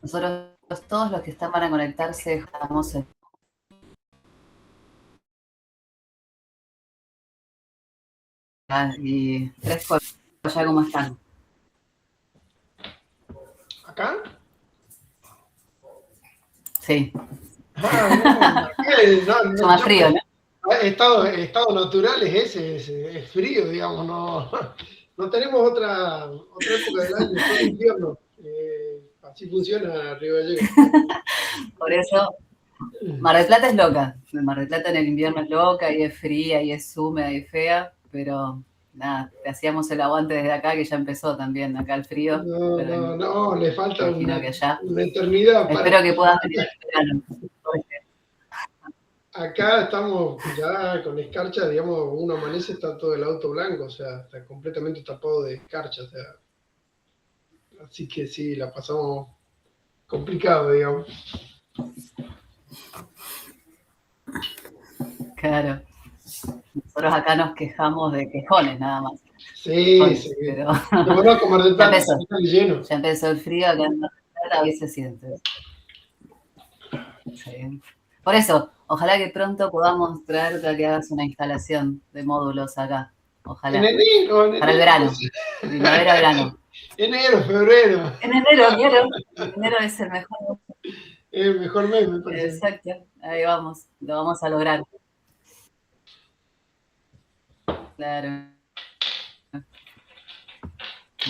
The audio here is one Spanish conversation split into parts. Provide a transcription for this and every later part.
Nosotros todos los que están para conectarse estamos en... Y tres por allá, ¿cómo están? ¿Acá? Sí, No, yo más frío, ¿no? estado natural es ese, es frío, digamos, no, no tenemos otra época del año, solo invierno. Así funciona Río Gallegos. Por eso Mar del Plata es loca. Mar del Plata en el invierno es loca y es fría y es húmeda y fea, pero nada, te hacíamos el aguante desde acá que ya empezó también acá el frío, No, pero no, no, le falta imagino que allá. una eternidad para... Espero que puedan venir el verano. Acá estamos ya con escarcha, digamos, uno amanece, está todo el auto blanco, o sea, está completamente tapado de escarcha, o sea, así que sí, la pasamos complicado, digamos. Claro, nosotros acá nos quejamos de quejones nada más, Sí, quejones, sí. pero Yo conozco Mar del ya Plata, empezó, está lleno. ya empezó el frío acá en Mar del Plata, hoy se siente. Sí. Por eso, ojalá que pronto podamos traerte a que hagas una instalación de módulos acá. En Ojalá. enero, en Para el enero. verano. Primavera-verano. Enero, febrero. En enero, claro. Enero es el mejor. Es el mejor mes, me parece. Exacto. Ahí vamos. Lo vamos a lograr. Claro.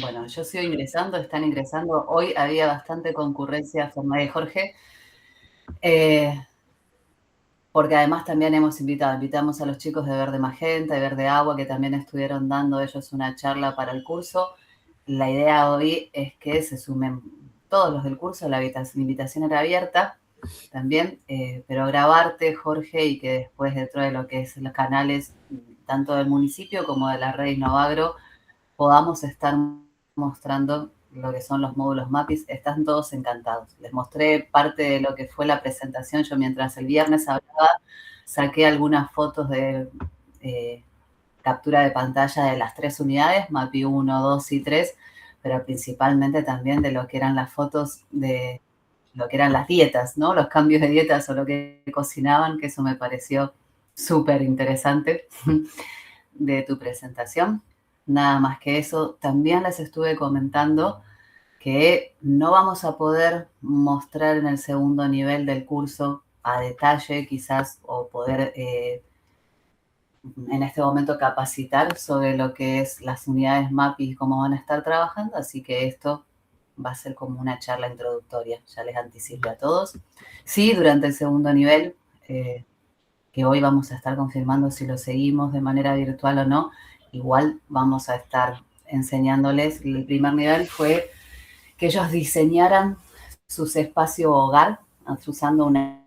Bueno, yo sigo ingresando, están ingresando. Hoy había bastante concurrencia, Jorge. Eh, porque además también invitamos a los chicos de Verde Magenta y Verde Agua, que también estuvieron dando ellos una charla para el curso. La idea hoy es que se sumen todos los del curso, la invitación era abierta también, pero grabarte, Jorge, y que después dentro de lo que es los canales, tanto del municipio como de la red Innovagro, podamos estar mostrando lo que son los módulos MAPIS. Están todos encantados. Les mostré parte de lo que fue la presentación. Yo mientras el viernes hablaba, saqué algunas fotos de captura de pantalla de las 3 unidades, MAPI 1, 2 y 3, pero principalmente también de lo que eran las fotos de lo que eran las dietas, ¿no? Los cambios de dietas o lo que cocinaban, que eso me pareció súper interesante de tu presentación. Nada más que eso, también les estuve comentando que no vamos a poder mostrar en el segundo nivel del curso a detalle quizás o poder en este momento capacitar sobre lo que es las unidades MAPI y cómo van a estar trabajando, así que esto va a ser como una charla introductoria, ya les anticipo a todos. Sí, durante el segundo nivel, que hoy vamos a estar confirmando si lo seguimos de manera virtual o no, igual vamos a estar enseñándoles. El primer nivel fue que ellos diseñaran sus espacios hogar usando una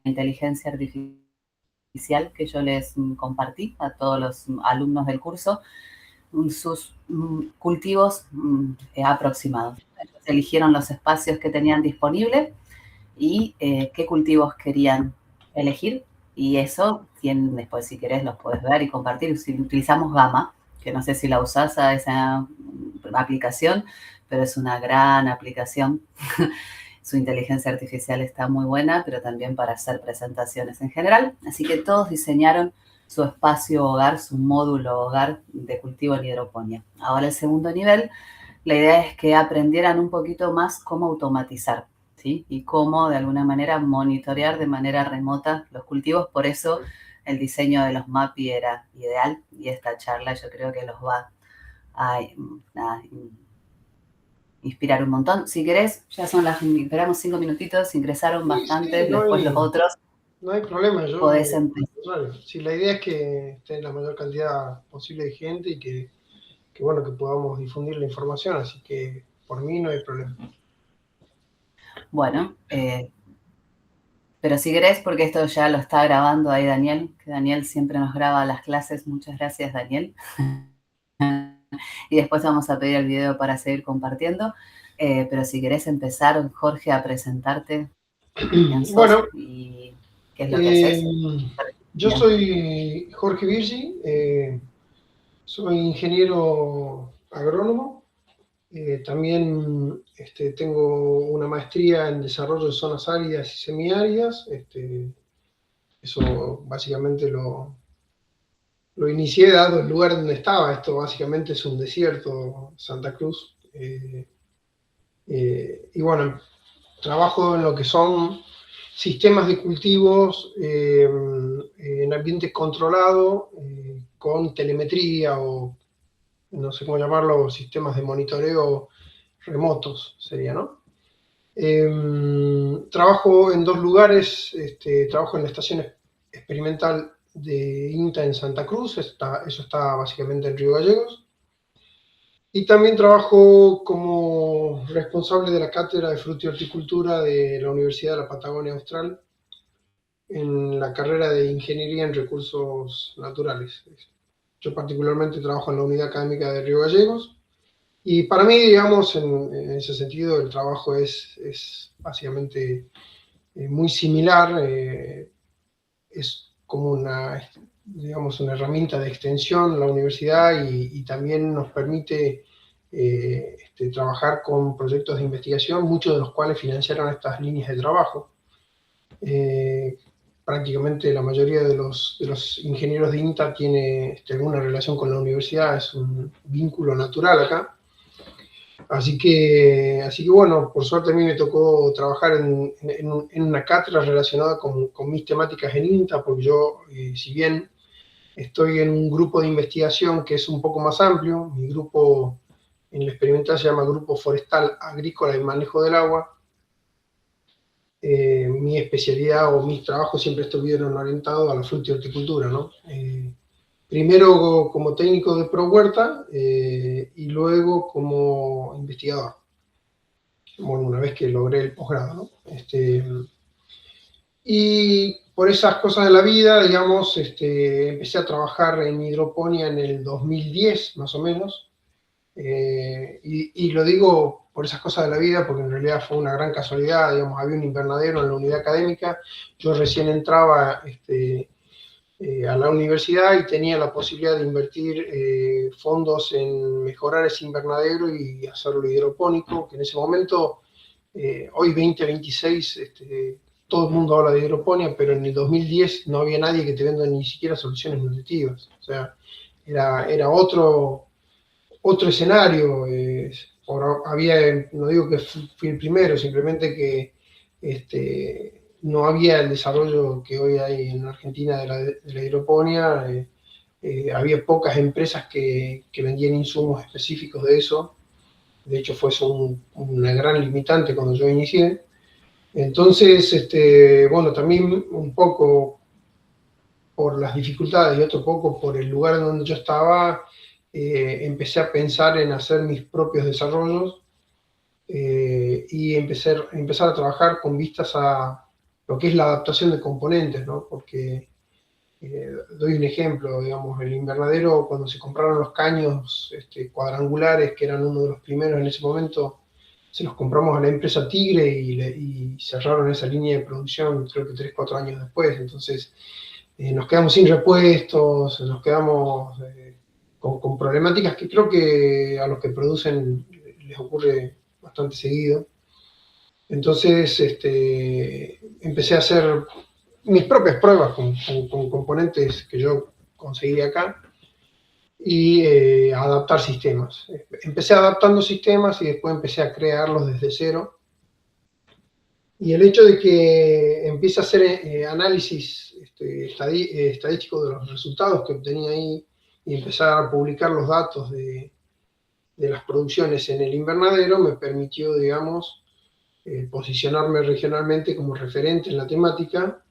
inteligencia artificial que yo les compartí a todos los alumnos del curso, sus cultivos aproximados. Ellos eligieron los espacios que tenían disponibles y qué cultivos querían elegir. Y eso, después si querés los puedes ver y compartir. Si utilizamos Gama, que no sé si la usás a esa aplicación, pero es una gran aplicación. Su inteligencia artificial está muy buena, pero también para hacer presentaciones en general. Así que todos diseñaron su espacio hogar, su módulo hogar de cultivo en hidroponía. Ahora el segundo nivel, la idea es que aprendieran un poquito más cómo automatizar, ¿sí? Y cómo de alguna manera monitorear de manera remota los cultivos. Por eso el diseño de los MAPI era ideal y esta charla yo creo que los va a inspirar un montón. Si querés, ya son esperamos 5 minutitos, ingresaron Sí, sí, bastantes, después los otros no hay problema. podés Yo, empezar. al contrario, sí, la idea es que esté la mayor cantidad posible de gente y que, bueno, que podamos difundir la información, así que por mí no hay problema. Bueno, pero si querés, porque esto ya lo está grabando ahí Daniel, que Daniel siempre nos graba las clases. Muchas gracias, Daniel. Y después vamos a pedir el video para seguir compartiendo. Pero si querés empezar, Jorge, a presentarte quién sos Bueno, y qué es lo que haces. yo soy Jorge Virgi, soy ingeniero agrónomo, También tengo una maestría en desarrollo de zonas áridas y semiáridas. Eso básicamente lo inicié dado el lugar donde estaba. Esto básicamente es un desierto, Santa Cruz. Y bueno, trabajo en lo que son sistemas de cultivos en ambiente controlado, con telemetría o no sé cómo llamarlo, sistemas de monitoreo remotos sería, ¿no? Trabajo en dos lugares, trabajo en la estación experimental de INTA en Santa Cruz, eso está básicamente en Río Gallegos, y también trabajo como responsable de la cátedra de fruta y horticultura de la Universidad de la Patagonia Austral en la carrera de Ingeniería en Recursos Naturales. Yo particularmente trabajo en la unidad académica de Río Gallegos. Y para mí, digamos, en ese sentido, el trabajo es básicamente muy similar, es como una, digamos, una herramienta de extensión la universidad y también nos permite trabajar con proyectos de investigación, muchos de los cuales financiaron estas líneas de trabajo. Prácticamente la mayoría de los ingenieros de INTA tiene alguna relación con la universidad, es un vínculo natural acá. Así que bueno, por suerte a mí me tocó trabajar en una cátedra relacionada con mis temáticas en INTA, porque yo, si bien estoy en un grupo de investigación que es un poco más amplio, mi grupo en el experimental se llama Grupo Forestal, Agrícola y Manejo del Agua, mi especialidad o mis trabajos siempre estuvieron orientados a la fruta y horticultura, ¿no? Primero como técnico de pro huerta y luego como investigador. Bueno, una vez que logré el posgrado, ¿no? Y por esas cosas de la vida, digamos, empecé a trabajar en hidroponía en el 2010, más o menos, y lo digo por esas cosas de la vida porque en realidad fue una gran casualidad, digamos, había un invernadero en la unidad académica, yo recién entraba a la universidad y tenía la posibilidad de invertir fondos en mejorar ese invernadero y hacerlo hidropónico, que en ese momento hoy 2026, todo el mundo habla de hidroponía, pero en el 2010 no había nadie que te venda ni siquiera soluciones nutritivas. O sea, era otro escenario. No digo que fui el primero, simplemente que no había el desarrollo que hoy hay en Argentina de la hidroponía. Había pocas empresas que vendían insumos específicos de eso. De hecho, fue eso una gran limitante cuando yo inicié. Entonces, bueno, también un poco por las dificultades y otro poco por el lugar en donde yo estaba, empecé a pensar en hacer mis propios desarrollos y empezar a trabajar con vistas a lo que es la adaptación de componentes, ¿no? Porque, doy un ejemplo, digamos, el invernadero, cuando se compraron los caños cuadrangulares, que eran uno de los primeros en ese momento, se los compramos a la empresa Tigre y cerraron esa línea de producción, creo que 3, 4 años después. Entonces, nos quedamos sin repuestos, nos quedamos con problemáticas que creo que a los que producen les ocurre bastante seguido. Entonces, empecé a hacer mis propias pruebas con componentes que yo conseguí acá y adaptar sistemas. Empecé adaptando sistemas y después empecé a crearlos desde cero. Y el hecho de que empiece a hacer análisis estadístico de los resultados que obtenía ahí y empezar a publicar los datos de las producciones en el invernadero me permitió, digamos, posicionarme regionalmente como referente en la temática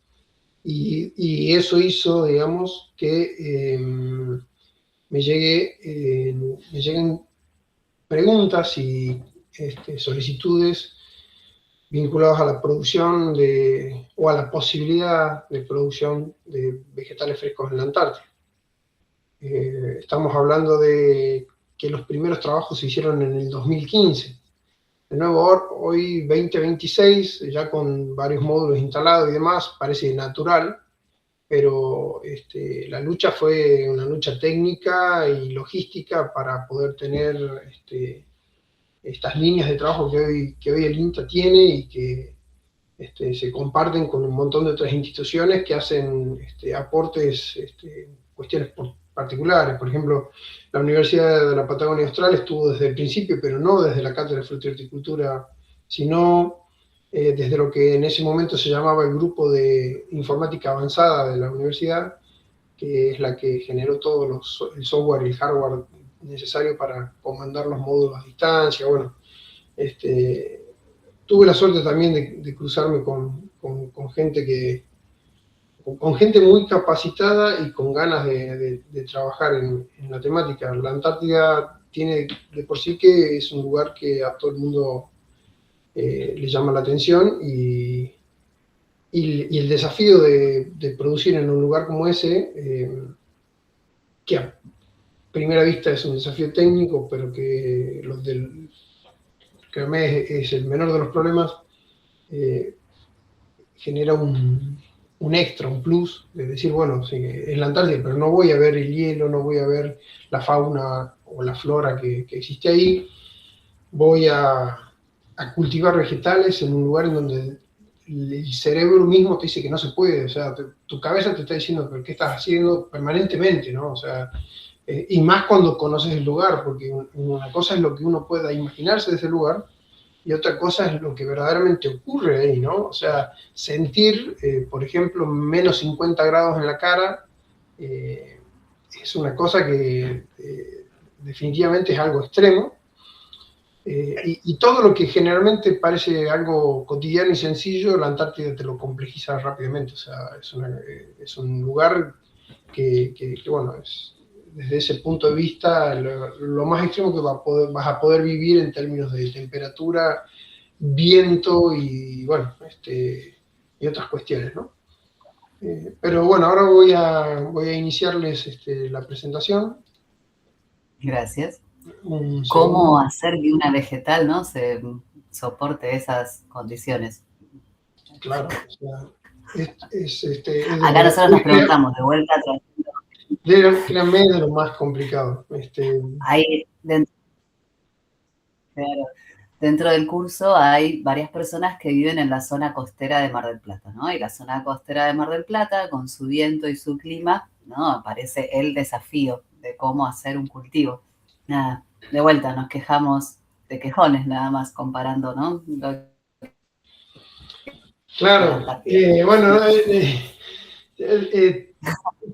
y eso hizo, digamos, que me lleguen preguntas y solicitudes vinculadas a la producción o a la posibilidad de producción de vegetales frescos en la Antártida. Estamos hablando de que los primeros trabajos se hicieron en el 2015. De nuevo, hoy 2026, ya con varios módulos instalados y demás, parece natural, pero la lucha fue una lucha técnica y logística para poder tener estas líneas de trabajo que hoy el INTA tiene y que se comparten con un montón de otras instituciones que hacen aportes, cuestiones particulares. Por ejemplo, la Universidad de la Patagonia Austral estuvo desde el principio, pero no desde la Cátedra de Fruta y Horticultura, sino desde lo que en ese momento se llamaba el Grupo de Informática Avanzada de la universidad, que es la que generó todo el software y el hardware necesario para comandar los módulos a distancia. Bueno, tuve la suerte también de cruzarme con gente muy capacitada y con ganas de trabajar en la temática. La Antártida tiene de por sí que es un lugar que a todo el mundo le llama la atención y el desafío de producir en un lugar como ese, que a primera vista es un desafío técnico, pero que créeme, es el menor de los problemas, genera un extra, un plus, de decir, bueno, sí, es la Antártida, pero no voy a ver el hielo, no voy a ver la fauna o la flora que existe ahí, voy a cultivar vegetales en un lugar en donde el cerebro mismo te dice que no se puede, o sea, tu cabeza te está diciendo, pero ¿qué estás haciendo permanentemente, no? O sea, y más cuando conoces el lugar, porque una cosa es lo que uno pueda imaginarse de ese lugar, y otra cosa es lo que verdaderamente ocurre ahí, ¿no? O sea, sentir, por ejemplo, menos 50 grados en la cara, es una cosa que definitivamente es algo extremo, y todo lo que generalmente parece algo cotidiano y sencillo, la Antártida te lo complejiza rápidamente. O sea, es un lugar bueno, desde ese punto de vista, lo más extremo que vas a poder vivir en términos de temperatura, viento y, bueno, y otras cuestiones, ¿no? Pero bueno, ahora voy a iniciarles la presentación. Gracias. Un ¿Cómo segundo. hacer que una vegetal, ¿no?, se soporte esas condiciones? Claro, o sea, Acá nosotros nos preguntamos, de vuelta, créanme, de lo más complicado. ahí dentro del curso hay varias personas que viven en la zona costera de Mar del Plata, ¿no? Y la zona costera de Mar del Plata, con su viento y su clima, ¿no?, aparece el desafío de cómo hacer un cultivo. Nada, de vuelta, nos quejamos de quejones nada más, comparando, ¿no?, la Claro, Antártida. bueno,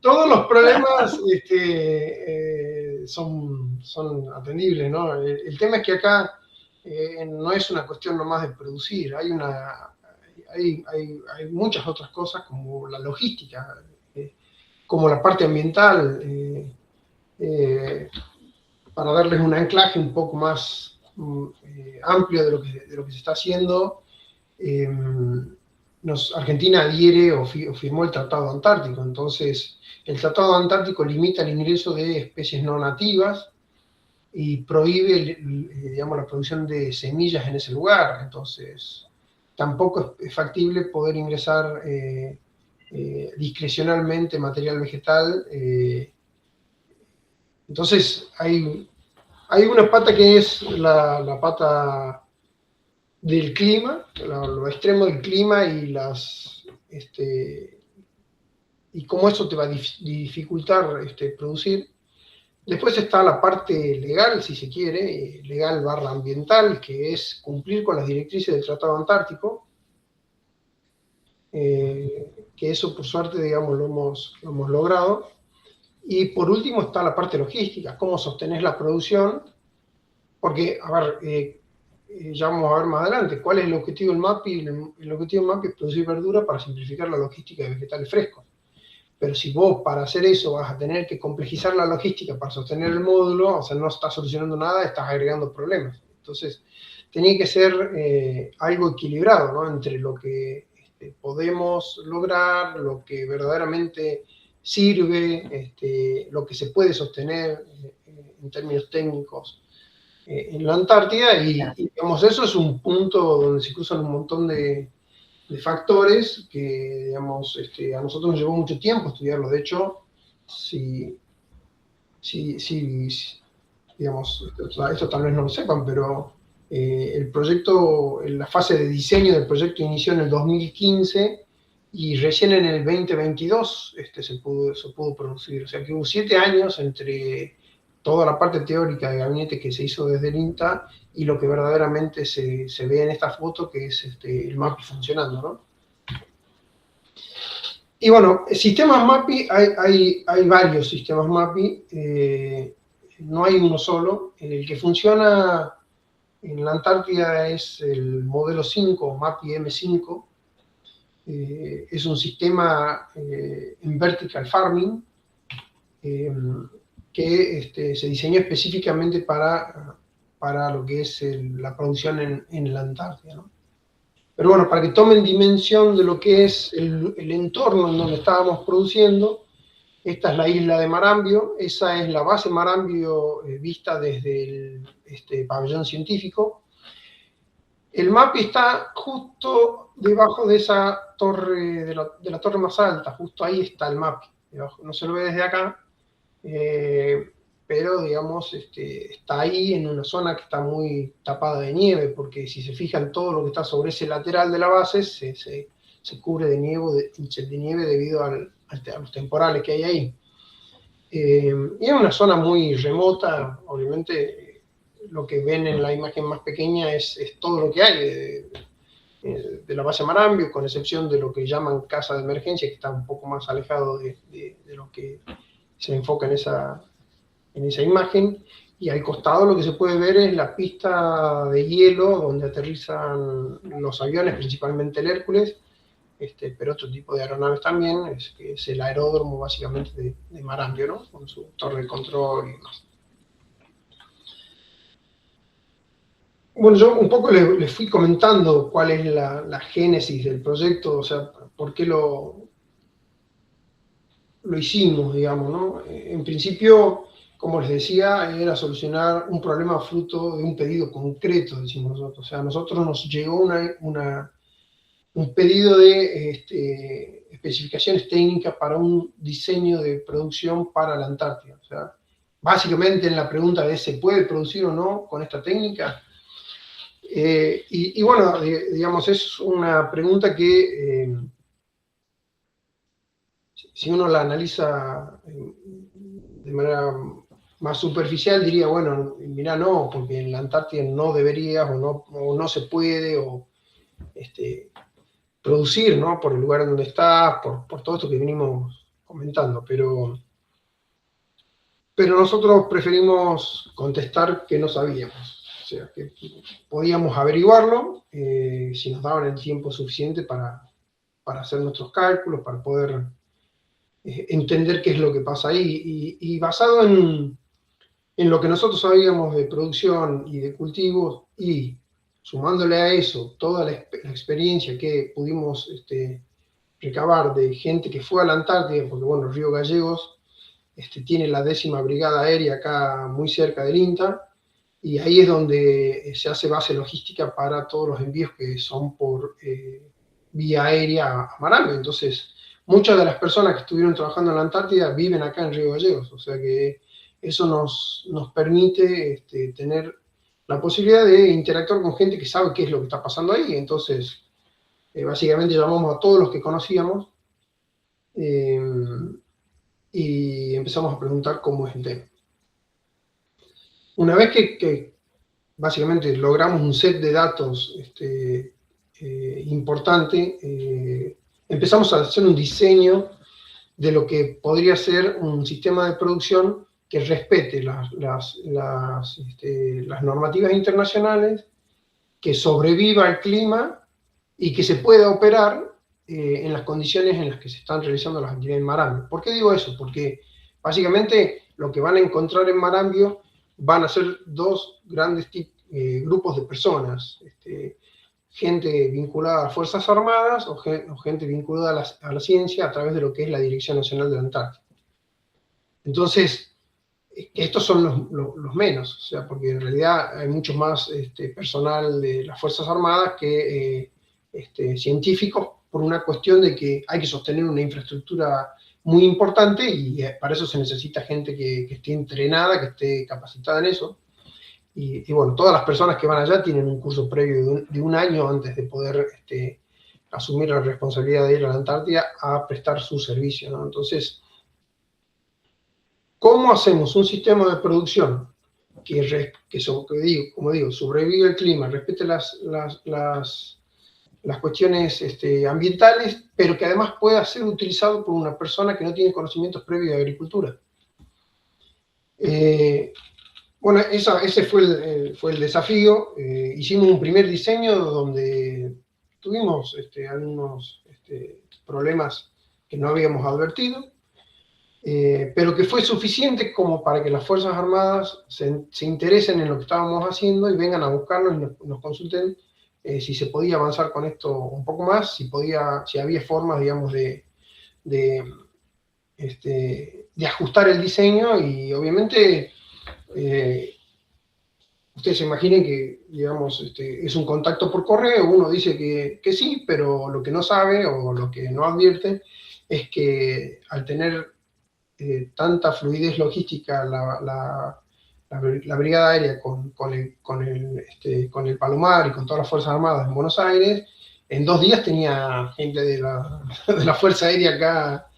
todos los problemas son atendibles, ¿no? El tema es que acá no es una cuestión nomás de producir, hay muchas otras cosas como la logística, como la parte ambiental, para darles un anclaje un poco más amplio de lo que se está haciendo. Argentina adhiere o firmó el Tratado Antártico, entonces el Tratado Antártico limita el ingreso de especies no nativas y prohíbe, digamos, la producción de semillas en ese lugar, entonces tampoco es factible poder ingresar discrecionalmente material vegetal. Entonces hay una pata que es la pata del clima, lo extremo del clima y cómo eso te va a dificultar producir. Después está la parte legal, si se quiere, legal barra ambiental, que es cumplir con las directrices del Tratado Antártico, que eso por suerte, digamos, lo hemos logrado. Y por último está la parte logística, cómo sostener la producción, porque, a ver, ya vamos a ver más adelante, ¿cuál es el objetivo del MAPI? El objetivo del MAPI es producir verdura para simplificar la logística de vegetales frescos. Pero si vos para hacer eso vas a tener que complejizar la logística para sostener el módulo, o sea, no estás solucionando nada, estás agregando problemas. Entonces, tenía que ser algo equilibrado, ¿no?, entre lo que podemos lograr, lo que verdaderamente sirve, lo que se puede sostener en términos técnicos en la Antártida, y digamos, eso es un punto donde se cruzan un montón de factores que, digamos, a nosotros nos llevó mucho tiempo estudiarlo. De hecho, si digamos, esto tal vez no lo sepan, pero El proyecto, la fase de diseño del proyecto inició en el 2015 y recién en el 2022 se pudo producir. O sea que hubo 7 años entre toda la parte teórica de gabinete que se hizo desde el INTA y lo que verdaderamente se ve en esta foto, que es el MAPI funcionando, ¿no? Y bueno, sistemas MAPI, hay varios sistemas MAPI, no hay uno solo. El que funciona en la Antártida es el modelo 5, MAPI M5. Es un sistema en vertical farming que se diseñó específicamente para lo que es la producción en la Antártida, ¿no? Pero bueno, para que tomen dimensión de lo que es el entorno en donde estábamos produciendo, esta es la isla de Marambio, esa es la base Marambio vista desde el pabellón científico. El MAPI está justo debajo de esa torre, de la torre más alta, justo ahí está el MAPI. No se lo ve desde acá, pero digamos, está ahí en una zona que está muy tapada de nieve, porque si se fijan, todo lo que está sobre ese lateral de la base se cubre de nieve debido a los temporales que hay ahí. Y es una zona muy remota, obviamente lo que ven en la imagen más pequeña es todo lo que hay de la base Marambio, con excepción de lo que llaman casa de emergencia, que está un poco más alejado de lo que se enfoca en esa imagen, y al costado lo que se puede ver es la pista de hielo donde aterrizan los aviones, principalmente el Hércules, pero otro tipo de aeronaves también, que es el aeródromo básicamente de Marambio, ¿no? Con su torre de control y demás. Bueno, yo un poco les fui comentando cuál es la génesis del proyecto, o sea, por qué lo hicimos, digamos, ¿no? En principio, como les decía, era solucionar un problema fruto de un pedido concreto, decimos nosotros. O sea, a nosotros nos llegó un pedido de especificaciones técnicas para un diseño de producción para la Antártida. O sea, básicamente en la pregunta de ¿se puede producir o no con esta técnica? Y bueno, digamos, es una pregunta que si uno la analiza de manera más superficial, diría, bueno, mira, no, porque en la Antártida no deberías o no se puede, o producir, ¿no? Por el lugar en donde estás, por todo esto que venimos comentando, pero nosotros preferimos contestar que no sabíamos, o sea, que podíamos averiguarlo si nos daban el tiempo suficiente para hacer nuestros cálculos, para poder entender qué es lo que pasa ahí, y basado en lo que nosotros sabíamos de producción y de cultivos, y sumándole a eso toda la experiencia que pudimos recabar de gente que fue a la Antártida, porque bueno, Río Gallegos tiene la 10ª Brigada Aérea acá muy cerca del INTA, y ahí es donde se hace base logística para todos los envíos que son por vía aérea a Marambio. Entonces, muchas de las personas que estuvieron trabajando en la Antártida viven acá en Río Gallegos, o sea que eso nos permite tener la posibilidad de interactuar con gente que sabe qué es lo que está pasando ahí. Entonces, básicamente llamamos a todos los que conocíamos y empezamos a preguntar cómo es el tema. Una vez que básicamente logramos un set de datos importante, empezamos a hacer un diseño de lo que podría ser un sistema de producción que respete las normativas internacionales, que sobreviva al clima y que se pueda operar en las condiciones en las que se están realizando las actividades en Marambio. ¿Por qué digo eso? Porque básicamente lo que van a encontrar en Marambio van a ser dos grandes grupos de personas, gente vinculada a Fuerzas Armadas o gente vinculada a la ciencia a través de lo que es la Dirección Nacional de la Antártida. Entonces, estos son los menos, o sea, porque en realidad hay mucho más personal de las Fuerzas Armadas que científicos, por una cuestión de que hay que sostener una infraestructura muy importante y para eso se necesita gente que esté entrenada, que esté capacitada en eso. y bueno, todas las personas que van allá tienen un curso previo de un año antes de poder asumir la responsabilidad de ir a la Antártida a prestar su servicio, ¿no? Entonces, ¿cómo hacemos un sistema de producción como digo, sobrevive el clima, respete las cuestiones ambientales, pero que además pueda ser utilizado por una persona que no tiene conocimientos previos de agricultura? Bueno, ese fue el desafío. Hicimos un primer diseño donde tuvimos algunos problemas que no habíamos advertido, pero que fue suficiente como para que las Fuerzas Armadas se interesen en lo que estábamos haciendo y vengan a buscarnos y nos consulten si se podía avanzar con esto un poco más, si había formas, digamos, de, de ajustar el diseño. Y obviamente ustedes se imaginen que, digamos, es un contacto por correo, uno dice que sí, pero lo que no sabe o lo que no advierte es que al tener tanta fluidez logística la Brigada Aérea con el Palomar y con todas las Fuerzas Armadas en Buenos Aires, en 2 días tenía gente de la Fuerza Aérea acá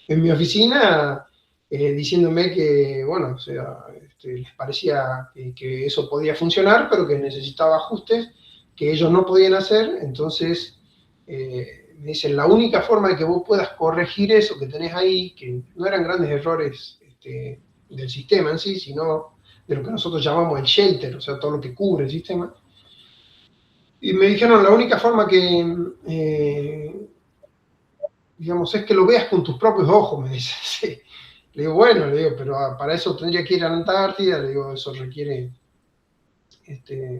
en mi oficina diciéndome que, bueno, o sea, les parecía que eso podía funcionar, pero que necesitaba ajustes que ellos no podían hacer. Entonces me dicen, la única forma de que vos puedas corregir eso que tenés ahí, que no eran grandes errores del sistema en sí, sino de lo que nosotros llamamos el shelter, o sea, todo lo que cubre el sistema. Y me dijeron, la única forma que, digamos, es que lo veas con tus propios ojos, me dice. Sí. Le digo, bueno, pero para eso tendría que ir a la Antártida, le digo, eso requiere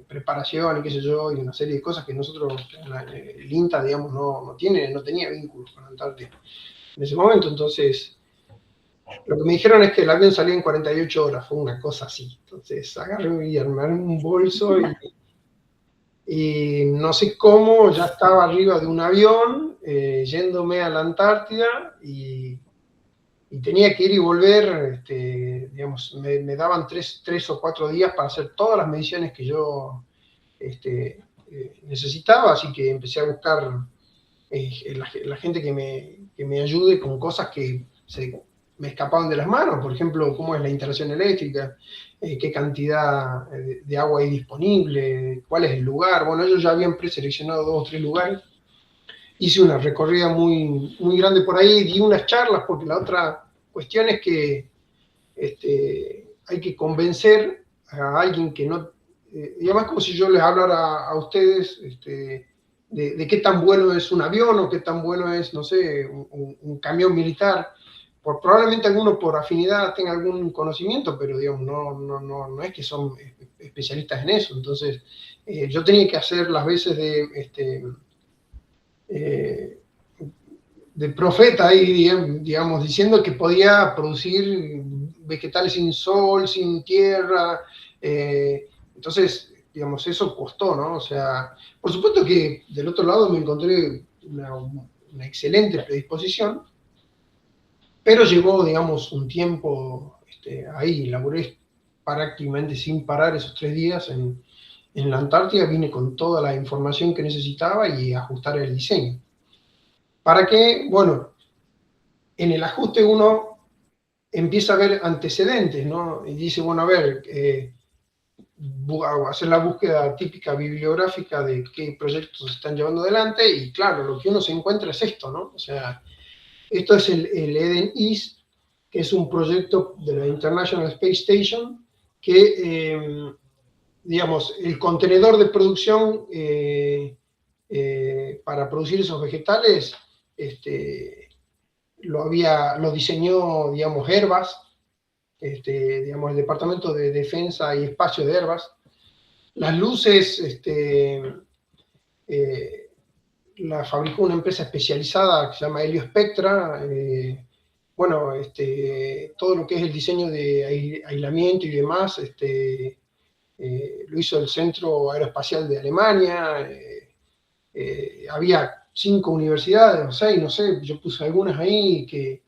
preparación y qué sé yo, y una serie de cosas que nosotros, el INTA, digamos, no tenía vínculos con la Antártida en ese momento. Entonces, lo que me dijeron es que el avión salía en 48 horas, fue una cosa así. Entonces, agarré y armé un bolso y no sé cómo, ya estaba arriba de un avión, yéndome a la Antártida, y tenía que ir y volver, digamos, me daban 3 o 4 días para hacer todas las mediciones que yo necesitaba, así que empecé a buscar la gente que me ayude con cosas que me escapaban de las manos, por ejemplo, cómo es la instalación eléctrica, qué cantidad de agua hay disponible, cuál es el lugar. Bueno, ellos ya habían preseleccionado 2 o 3 lugares. Hice una recorrida muy, muy grande por ahí, di unas charlas, porque la otra cuestión es que hay que convencer a alguien que no... y además como si yo les hablara a ustedes de qué tan bueno es un avión o qué tan bueno es, no sé, un camión militar. Probablemente alguno por afinidad tenga algún conocimiento, pero digamos, no es que son especialistas en eso. Entonces, yo tenía que hacer las veces de profeta ahí, digamos, diciendo que podía producir vegetales sin sol, sin tierra. Entonces, digamos, eso costó, ¿no? O sea, por supuesto que del otro lado me encontré una excelente predisposición, pero llevó, digamos, un tiempo ahí. Laburé prácticamente sin parar esos 3 días en la Antártida, vine con toda la información que necesitaba y ajustar el diseño. Para que, bueno, en el ajuste uno empieza a ver antecedentes, ¿no? Y dice, bueno, a ver, hacer la búsqueda típica bibliográfica de qué proyectos se están llevando adelante, y claro, lo que uno se encuentra es esto, ¿no? O sea, esto es el Eden East, que es un proyecto de la International Space Station, que, digamos, el contenedor de producción para producir esos vegetales, lo diseñó, digamos, Airbus, digamos, el Departamento de Defensa y Espacio de Airbus. Las luces la fabricó una empresa especializada que se llama Heliospectra. Bueno, todo lo que es el diseño de aislamiento y demás, lo hizo el Centro Aeroespacial de Alemania. Había 5 universidades o 6, no sé, yo puse algunas ahí que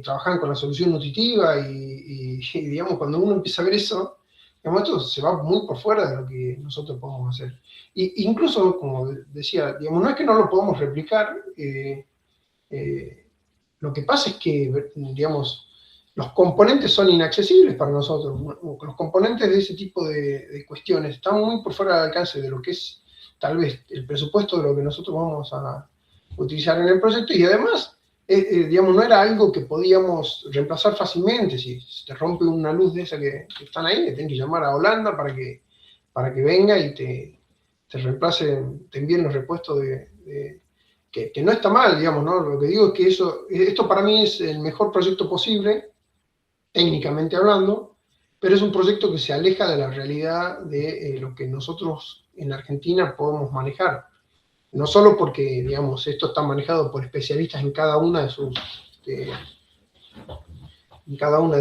trabajaban con la solución nutritiva, y digamos, cuando uno empieza a ver eso, Digamos, esto se va muy por fuera de lo que nosotros podemos hacer. Y incluso, como decía, digamos, no es que no lo podamos replicar, lo que pasa es que, digamos, los componentes son inaccesibles para nosotros. Los componentes de ese tipo de cuestiones están muy por fuera del alcance de lo que es tal vez el presupuesto de lo que nosotros vamos a utilizar en el proyecto, y además, digamos, no era algo que podíamos reemplazar fácilmente. Si te rompe una luz de esa que están ahí, te tienen que llamar a Holanda para que venga y te reemplace, te envíen los repuestos que no está mal, digamos, ¿no? Lo que digo es que esto para mí es el mejor proyecto posible, técnicamente hablando, pero es un proyecto que se aleja de la realidad de lo que nosotros en Argentina podemos manejar. No solo porque, digamos, esto está manejado por especialistas en cada una de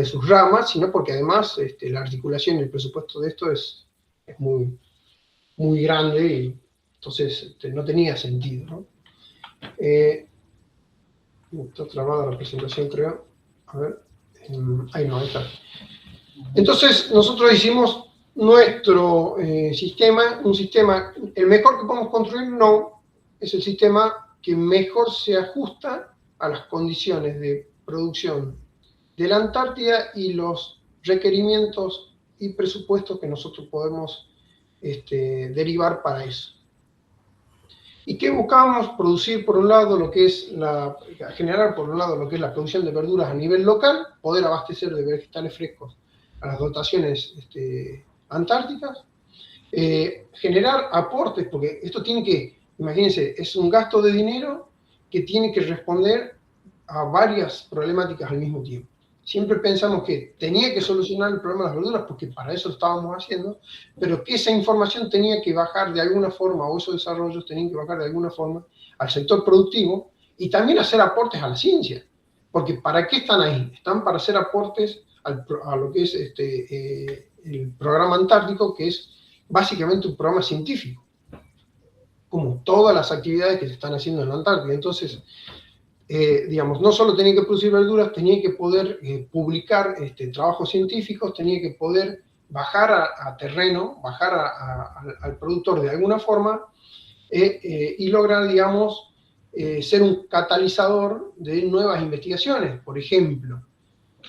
sus ramas, sino porque además la articulación y el presupuesto de esto es muy, muy grande, y entonces no tenía sentido, ¿no? Está trabada la presentación, creo. A ver. Ahí no, ahí está. Entonces, nosotros hicimos nuestro sistema, un sistema, el mejor que podemos construir, no, es el sistema que mejor se ajusta a las condiciones de producción de la Antártida y los requerimientos y presupuestos que nosotros podemos derivar para eso. ¿Y qué buscábamos? Producir, por un lado, generar, por un lado, lo que es la producción de verduras a nivel local, poder abastecer de vegetales frescos a las dotaciones antárticas, generar aportes, porque esto tiene que, imagínense, es un gasto de dinero que tiene que responder a varias problemáticas al mismo tiempo. Siempre pensamos que tenía que solucionar el problema de las verduras porque para eso lo estábamos haciendo, pero que esa información tenía que bajar de alguna forma, o esos desarrollos tenían que bajar de alguna forma al sector productivo, y también hacer aportes a la ciencia. Porque ¿para qué están ahí? Están para hacer aportes a lo que es el programa antártico, que es básicamente un programa científico, como todas las actividades que se están haciendo en la Antártida. Entonces, digamos, no solo tenía que producir verduras, tenía que poder publicar trabajos científicos, tenía que poder bajar a terreno, bajar al productor de alguna forma, y lograr, digamos, ser un catalizador de nuevas investigaciones. Por ejemplo,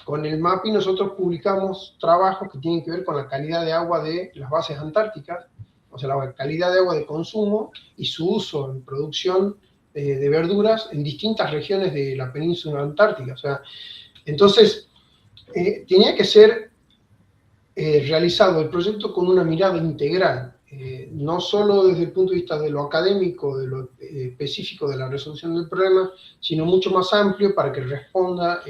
con el MAPI nosotros publicamos trabajos que tienen que ver con la calidad de agua de las bases antárticas, o sea, la calidad de agua de consumo y su uso en producción de verduras en distintas regiones de la península antártica. O sea, entonces, tenía que ser realizado el proyecto con una mirada integral, no solo desde el punto de vista de lo académico, de lo específico de la resolución del problema, sino mucho más amplio para que responda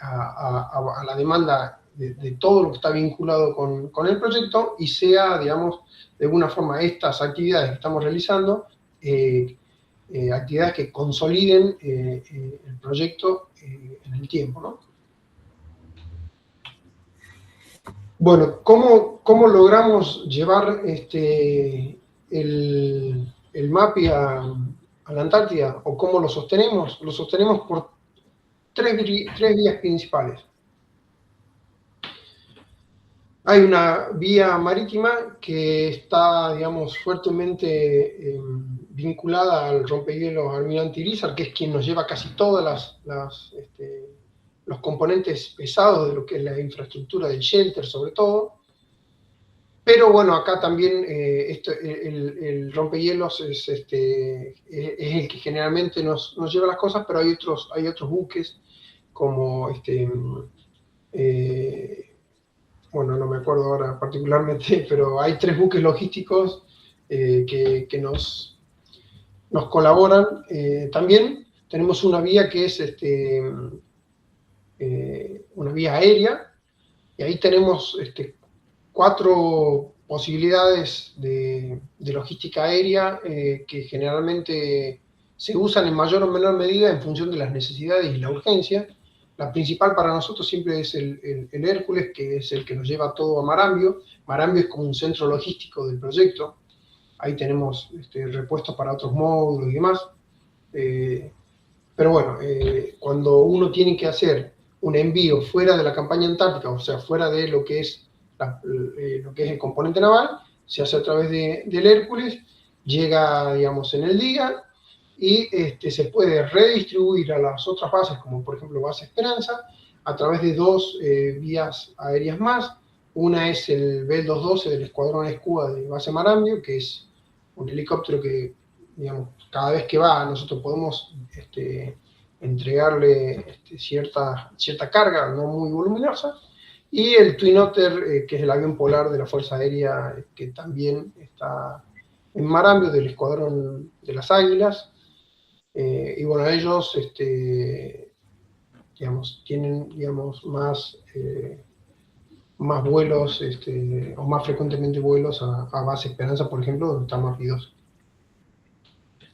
a la demanda de todo lo que está vinculado con el proyecto, y sea, digamos, de alguna forma estas actividades que estamos realizando, actividades que consoliden el proyecto en el tiempo, ¿no? Bueno, ¿cómo logramos llevar el MAPI a la Antártida? ¿O cómo lo sostenemos? Lo sostenemos por tres vías principales. Hay una vía marítima que está, digamos, fuertemente vinculada al rompehielos Almirante Irizar, que es quien nos lleva casi todas los componentes pesados de lo que es la infraestructura del shelter, sobre todo. Pero bueno, acá también el rompehielos es el que generalmente nos lleva las cosas, pero hay otros buques como bueno, no me acuerdo ahora particularmente, pero hay 3 buques logísticos que nos colaboran. También tenemos una vía que es una vía aérea, y ahí tenemos 4 posibilidades de logística aérea que generalmente se usan en mayor o menor medida en función de las necesidades y la urgencia. La principal para nosotros siempre es el Hércules, que es el que nos lleva todo a Marambio. Marambio es como un centro logístico del proyecto. Ahí tenemos repuestos para otros módulos y demás. Pero bueno, cuando uno tiene que hacer un envío fuera de la campaña antártica, o sea, fuera de lo que es lo que es el componente naval, se hace a través del Hércules, llega, digamos, en el día, y se puede redistribuir a las otras bases, como por ejemplo Base Esperanza, a través de dos vías aéreas más. Una es el Bell-212 del Escuadrón Escuda de Base Marambio, que es un helicóptero que, digamos, cada vez que va nosotros podemos entregarle cierta carga no muy voluminosa, y el Twin Otter, que es el avión polar de la Fuerza Aérea, que también está en Marambio, del Escuadrón de las Águilas. Y bueno, ellos digamos, tienen, digamos, más vuelos, o más frecuentemente vuelos a Base Esperanza, por ejemplo, donde está MAPI 2.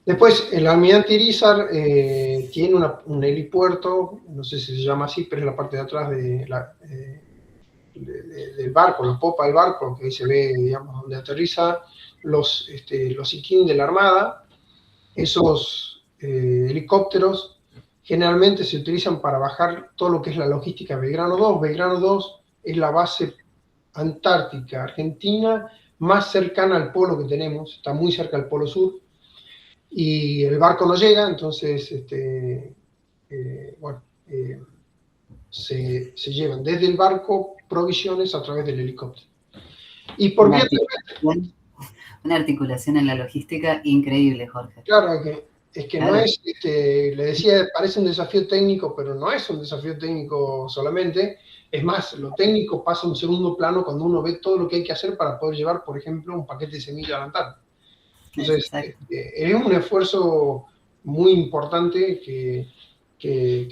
Después, el Almirante Irizar tiene un helipuerto, no sé si se llama así, pero es la parte de atrás del barco, la popa del barco, que ahí se ve, digamos, donde aterriza los Iquín de la Armada. Esos helicópteros generalmente se utilizan para bajar todo lo que es la logística de Belgrano 2. Belgrano 2 es la base antártica argentina más cercana al polo que tenemos, está muy cerca del polo sur, y el barco no llega, entonces, bueno, se llevan desde el barco provisiones a través del helicóptero. Y por vía terrestre. Una articulación en la logística increíble, Jorge. Claro, es que claro. No es, le decía, parece un desafío técnico, pero no es un desafío técnico solamente. Es más, lo técnico pasa a un segundo plano cuando uno ve todo lo que hay que hacer para poder llevar, por ejemplo, un paquete de semillas a la Antártida. Entonces, es un esfuerzo muy importante que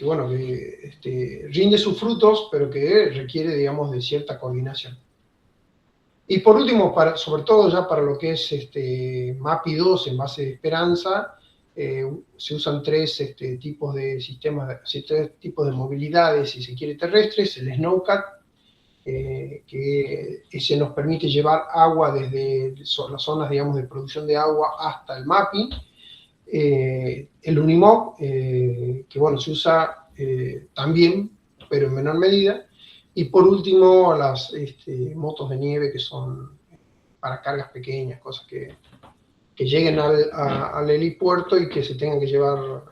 bueno, que rinde sus frutos, pero que requiere, digamos, de cierta coordinación. Y por último, sobre todo ya para lo que es MAPI 2 en Base de Esperanza, se usan tres tipos de sistemas, tres tipos de movilidades, si se quiere, terrestres. El Snowcat, que ese nos permite llevar agua desde las zonas, digamos, de producción de agua hasta el MAPI. El Unimog, que bueno, se usa también, pero en menor medida. Y por último, las motos de nieve, que son para cargas pequeñas, cosas que lleguen al helipuerto y que se tengan que llevar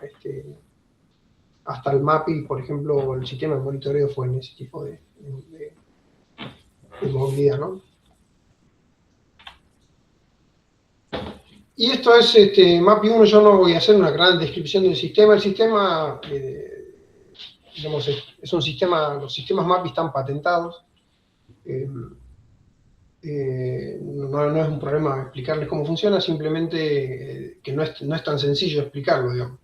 hasta el MAPI. Por ejemplo, el sistema de monitoreo fue en ese tipo de movilidad, ¿no? Y esto es MAPI 1. Yo no voy a hacer una gran descripción del sistema. El sistema, digamos, es un sistema, los sistemas MAPI están patentados. No es un problema explicarles cómo funciona, simplemente que no es tan sencillo explicarlo, digamos,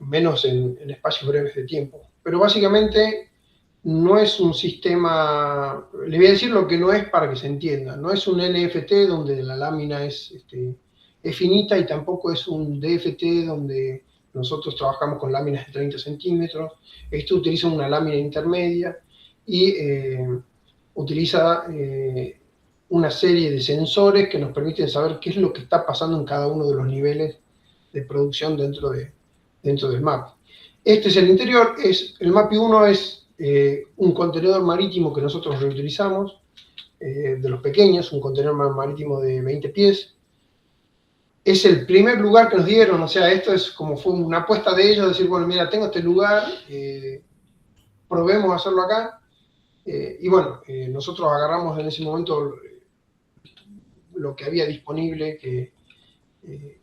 menos en espacios breves de tiempo. Pero básicamente no es un sistema, le voy a decir lo que no es para que se entienda, no es un NFT donde la lámina es finita, y tampoco es un DFT donde nosotros trabajamos con láminas de 30 centímetros. Esto utiliza una lámina intermedia y utiliza una serie de sensores que nos permiten saber qué es lo que está pasando en cada uno de los niveles de producción dentro del MAPI. Este es el interior. El MAPI 1 es un contenedor marítimo que nosotros reutilizamos, de los pequeños, un contenedor marítimo de 20 pies. Es el primer lugar que nos dieron, o sea, esto es como fue una apuesta de ellos, decir, bueno, mira, tengo este lugar, probemos hacerlo acá. Y bueno, nosotros agarramos en ese momento lo que había disponible,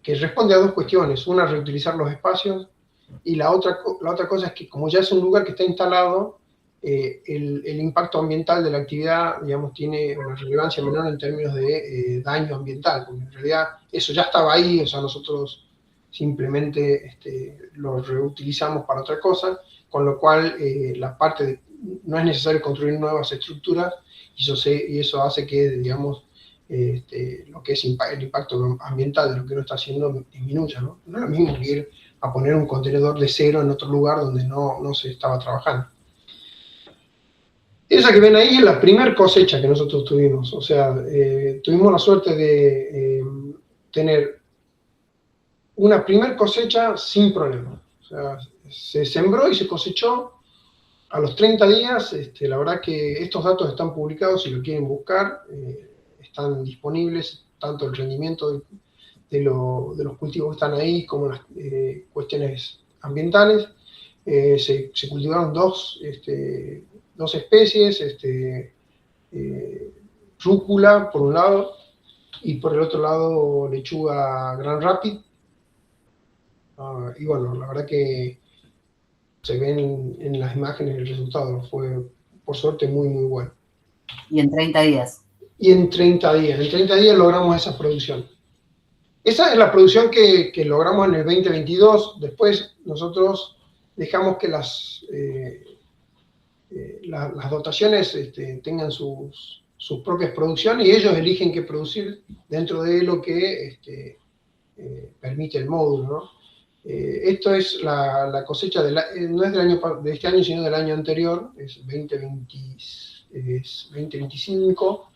que responde a dos cuestiones. Una, reutilizar los espacios, y la otra cosa es que como ya es un lugar que está instalado, el impacto ambiental de la actividad, digamos, tiene una relevancia menor en términos de daño ambiental, porque en realidad eso ya estaba ahí, o sea, nosotros simplemente lo reutilizamos para otra cosa, con lo cual la parte de no es necesario construir nuevas estructuras, y eso hace que, digamos, lo que es el impacto ambiental de lo que uno está haciendo disminuya, ¿no? No es lo mismo que ir a poner un contenedor de cero en otro lugar donde no se estaba trabajando. Esa que ven ahí es la primera cosecha que nosotros tuvimos. O sea, tuvimos la suerte de tener una primera cosecha sin problema. O sea, se sembró y se cosechó A los 30 días, la verdad que estos datos están publicados, si lo quieren buscar, están disponibles, tanto el rendimiento de los cultivos que están ahí como las cuestiones ambientales. Se cultivaron dos especies, rúcula por un lado y por el otro lado lechuga Grand Rapid. Y bueno, la verdad que se ven en las imágenes el resultado, fue por suerte muy muy bueno. Y en 30 días. Y en 30 días logramos esa producción. Esa es la producción que logramos en el 2022. Después nosotros dejamos que las dotaciones tengan sus propias producciones y ellos eligen qué producir dentro de lo que permite el módulo, ¿no? Esto es la cosecha, no es de este año, sino del año anterior, es 2025,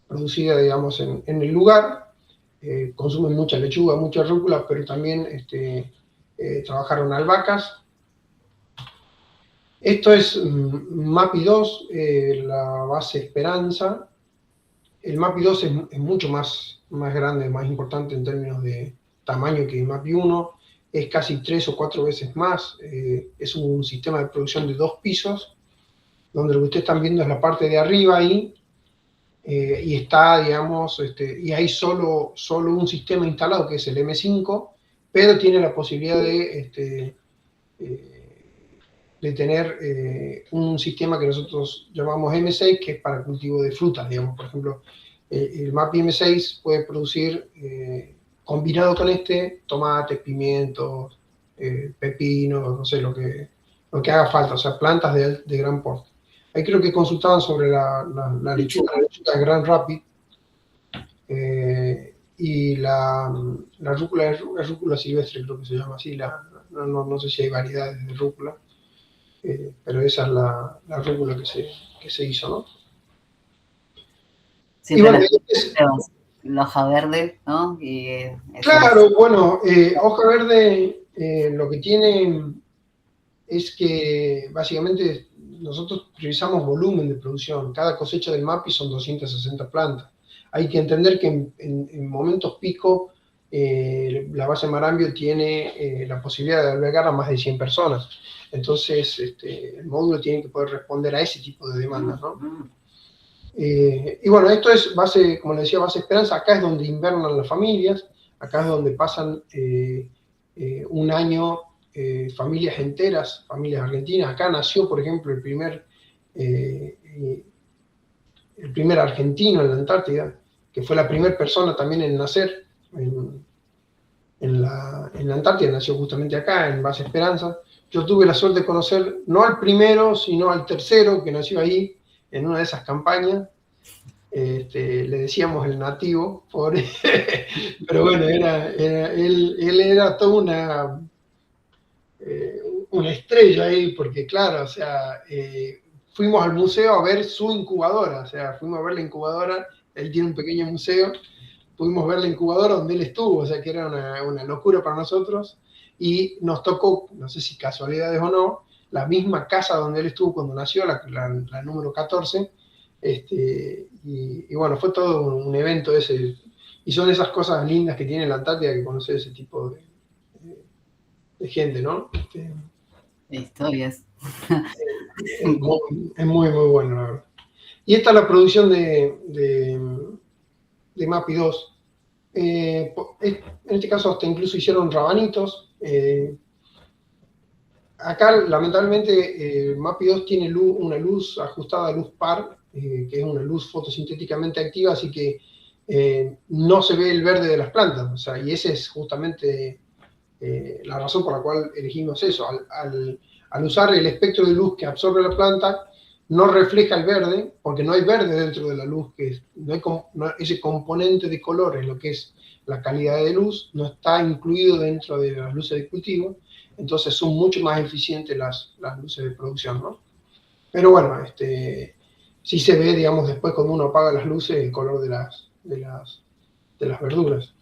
producida, digamos, en el lugar. Consumen mucha lechuga, mucha rúcula, pero también trabajaron albahacas. Esto es MAPI 2, la base Esperanza. El MAPI 2 es mucho más grande, más importante en términos de tamaño que el MAPI 1. Es casi 3 o 4 veces más. Es un sistema de producción de 2 pisos, donde lo que ustedes están viendo es la parte de arriba ahí, y está, digamos, y hay solo un sistema instalado que es el M5, pero tiene la posibilidad de tener un sistema que nosotros llamamos M6, que es para cultivo de frutas, digamos. Por ejemplo, el MAPI M6 puede producir, combinado con tomates, pimientos, pepinos, no sé, lo que haga falta, o sea, plantas de gran porte. Ahí creo que consultaban sobre la lechuga Grand Rapid, y la rúcula es rúcula silvestre, creo que se llama así, no sé si hay variedades de rúcula. Pero esa es la rúcula que se hizo, ¿no? Y bueno, la hoja verde, ¿no? Claro, bueno, hoja verde lo que tiene es que básicamente nosotros priorizamos volumen de producción. Cada cosecha del MAPI son 260 plantas. Hay que entender que en momentos pico la base Marambio tiene la posibilidad de albergar a más de 100 personas. Entonces, el módulo tiene que poder responder a ese tipo de demandas, ¿no? Y bueno, esto es base, como les decía, base Esperanza. Acá es donde invernan las familias, acá es donde pasan un año familias enteras, familias argentinas. Acá nació, por ejemplo, el primer argentino en la Antártida, que fue la primera persona también en nacer en la Antártida, nació justamente acá, en Base Esperanza. Yo tuve la suerte de conocer, no al primero, sino al tercero, que nació ahí, en una de esas campañas. Le decíamos el nativo, pobre, pero bueno, él era toda una estrella ahí, porque claro, o sea, fuimos al museo a ver su incubadora, o sea, fuimos a ver la incubadora, él tiene un pequeño museo, pudimos ver la incubadora donde él estuvo, o sea que era una locura para nosotros, y nos tocó, no sé si casualidades o no, la misma casa donde él estuvo cuando nació, la número 14, y bueno, fue todo un evento ese, y son esas cosas lindas que tiene la Antártida, que conocer ese tipo de gente, ¿no? Historias. Es muy, muy bueno, la verdad. Y esta es la producción de MAPI 2. En este caso hasta incluso hicieron rabanitos. Acá lamentablemente MAPI 2 tiene una luz ajustada a luz par, que es una luz fotosintéticamente activa, así que no se ve el verde de las plantas. O sea, y esa es justamente la razón por la cual elegimos eso. Al usar el espectro de luz que absorbe la planta, no refleja el verde, porque no hay verde dentro de la luz, ese componente de color en lo que es la calidad de luz, no está incluido dentro de las luces de cultivo, entonces son mucho más eficientes las luces de producción, ¿no? Pero bueno, sí se ve, digamos, después cuando uno apaga las luces, el color de las verduras.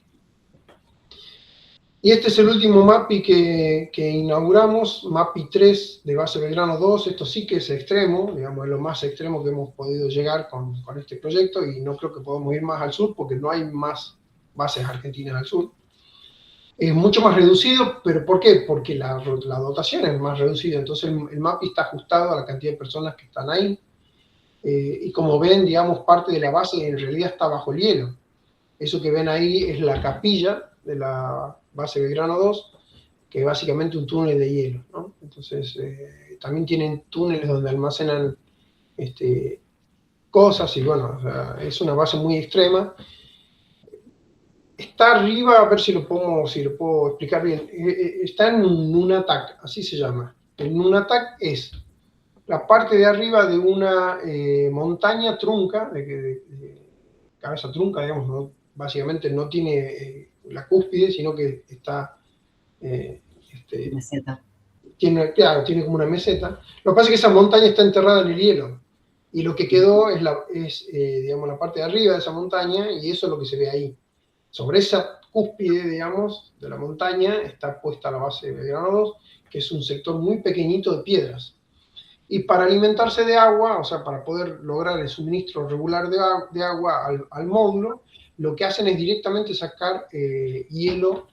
Y este es el último MAPI que inauguramos, MAPI 3 de base Belgrano 2. Esto sí que es extremo, digamos, es lo más extremo que hemos podido llegar con este proyecto, y no creo que podamos ir más al sur porque no hay más bases argentinas al sur. Es mucho más reducido, pero ¿por qué? Porque la dotación es más reducida, entonces el MAPI está ajustado a la cantidad de personas que están ahí, y como ven, digamos, parte de la base en realidad está bajo el hielo. Eso que ven ahí es la capilla de la base Belgrano 2, que es básicamente un túnel de hielo, ¿no? Entonces, también tienen túneles donde almacenan cosas, y bueno, o sea, es una base muy extrema. Está arriba, a ver si lo puedo explicar bien, está en un Nunatak, así se llama. El Nunatak es la parte de arriba de una montaña trunca, de cabeza trunca, digamos, ¿no? Básicamente no tiene la cúspide, sino que está, Meseta. claro, tiene como una meseta. Lo que pasa es que esa montaña está enterrada en el hielo, y lo que quedó digamos, la parte de arriba de esa montaña, y eso es lo que se ve ahí. Sobre esa cúspide, digamos, de la montaña está puesta la base de Belgrano 2, que es un sector muy pequeñito de piedras. Y para alimentarse de agua, o sea, para poder lograr el suministro regular de agua al módulo, lo que hacen es directamente sacar hielo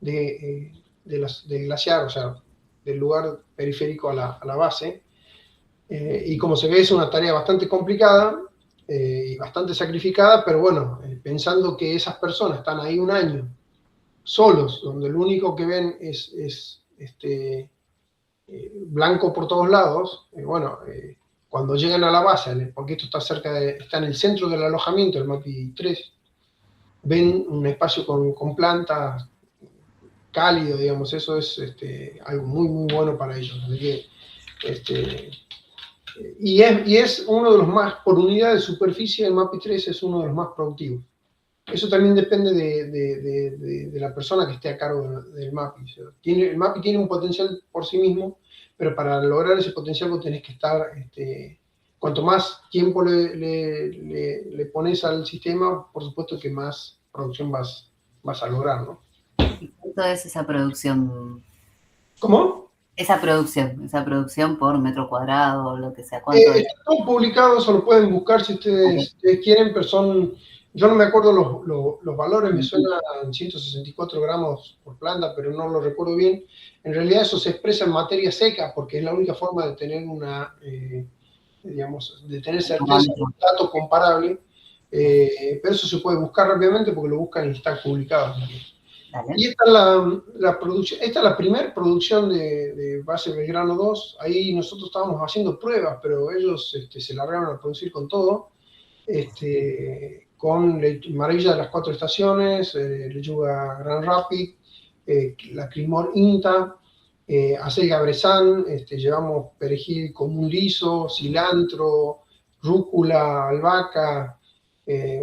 del glaciar, o sea, del lugar periférico a la base. Y como se ve, es una tarea bastante complicada y bastante sacrificada, pero bueno, pensando que esas personas están ahí un año solos, donde lo único que ven es blanco por todos lados, bueno, cuando llegan a la base, porque esto está en el centro del alojamiento, el MAPI 3, ven un espacio con plantas, cálido, digamos, eso es algo muy, muy bueno para ellos. Así que, y es uno de los más, por unidad de superficie, el MAPI 3 es uno de los más productivos. Eso también depende de la persona que esté a cargo del MAPI. O sea, el MAPI tiene un potencial por sí mismo, pero para lograr ese potencial vos tenés que estar, cuanto más tiempo le pones al sistema, por supuesto que más producción vas a lograr, ¿no? ¿Y cuánto es esa producción? ¿Cómo? Esa producción por metro cuadrado, lo que sea, ¿cuánto es? Está todo publicado, eso lo pueden buscar si ustedes quieren, pero yo no me acuerdo los valores, me suenan 164 gramos por planta, pero no lo recuerdo bien. En realidad eso se expresa en materia seca, porque es la única forma de tener digamos, de tener certeza de un dato comparable, pero eso se puede buscar rápidamente porque lo buscan y está publicado. Dale. Y esta es la producción, esta es la primera producción de base Belgrano 2. Ahí nosotros estábamos haciendo pruebas, pero ellos se largaron a producir con todo, con Maravilla de las Cuatro Estaciones, Lechuga Gran Rapid, la Crimor Inta, acelga Bresán, llevamos perejil común liso, cilantro, rúcula, albahaca,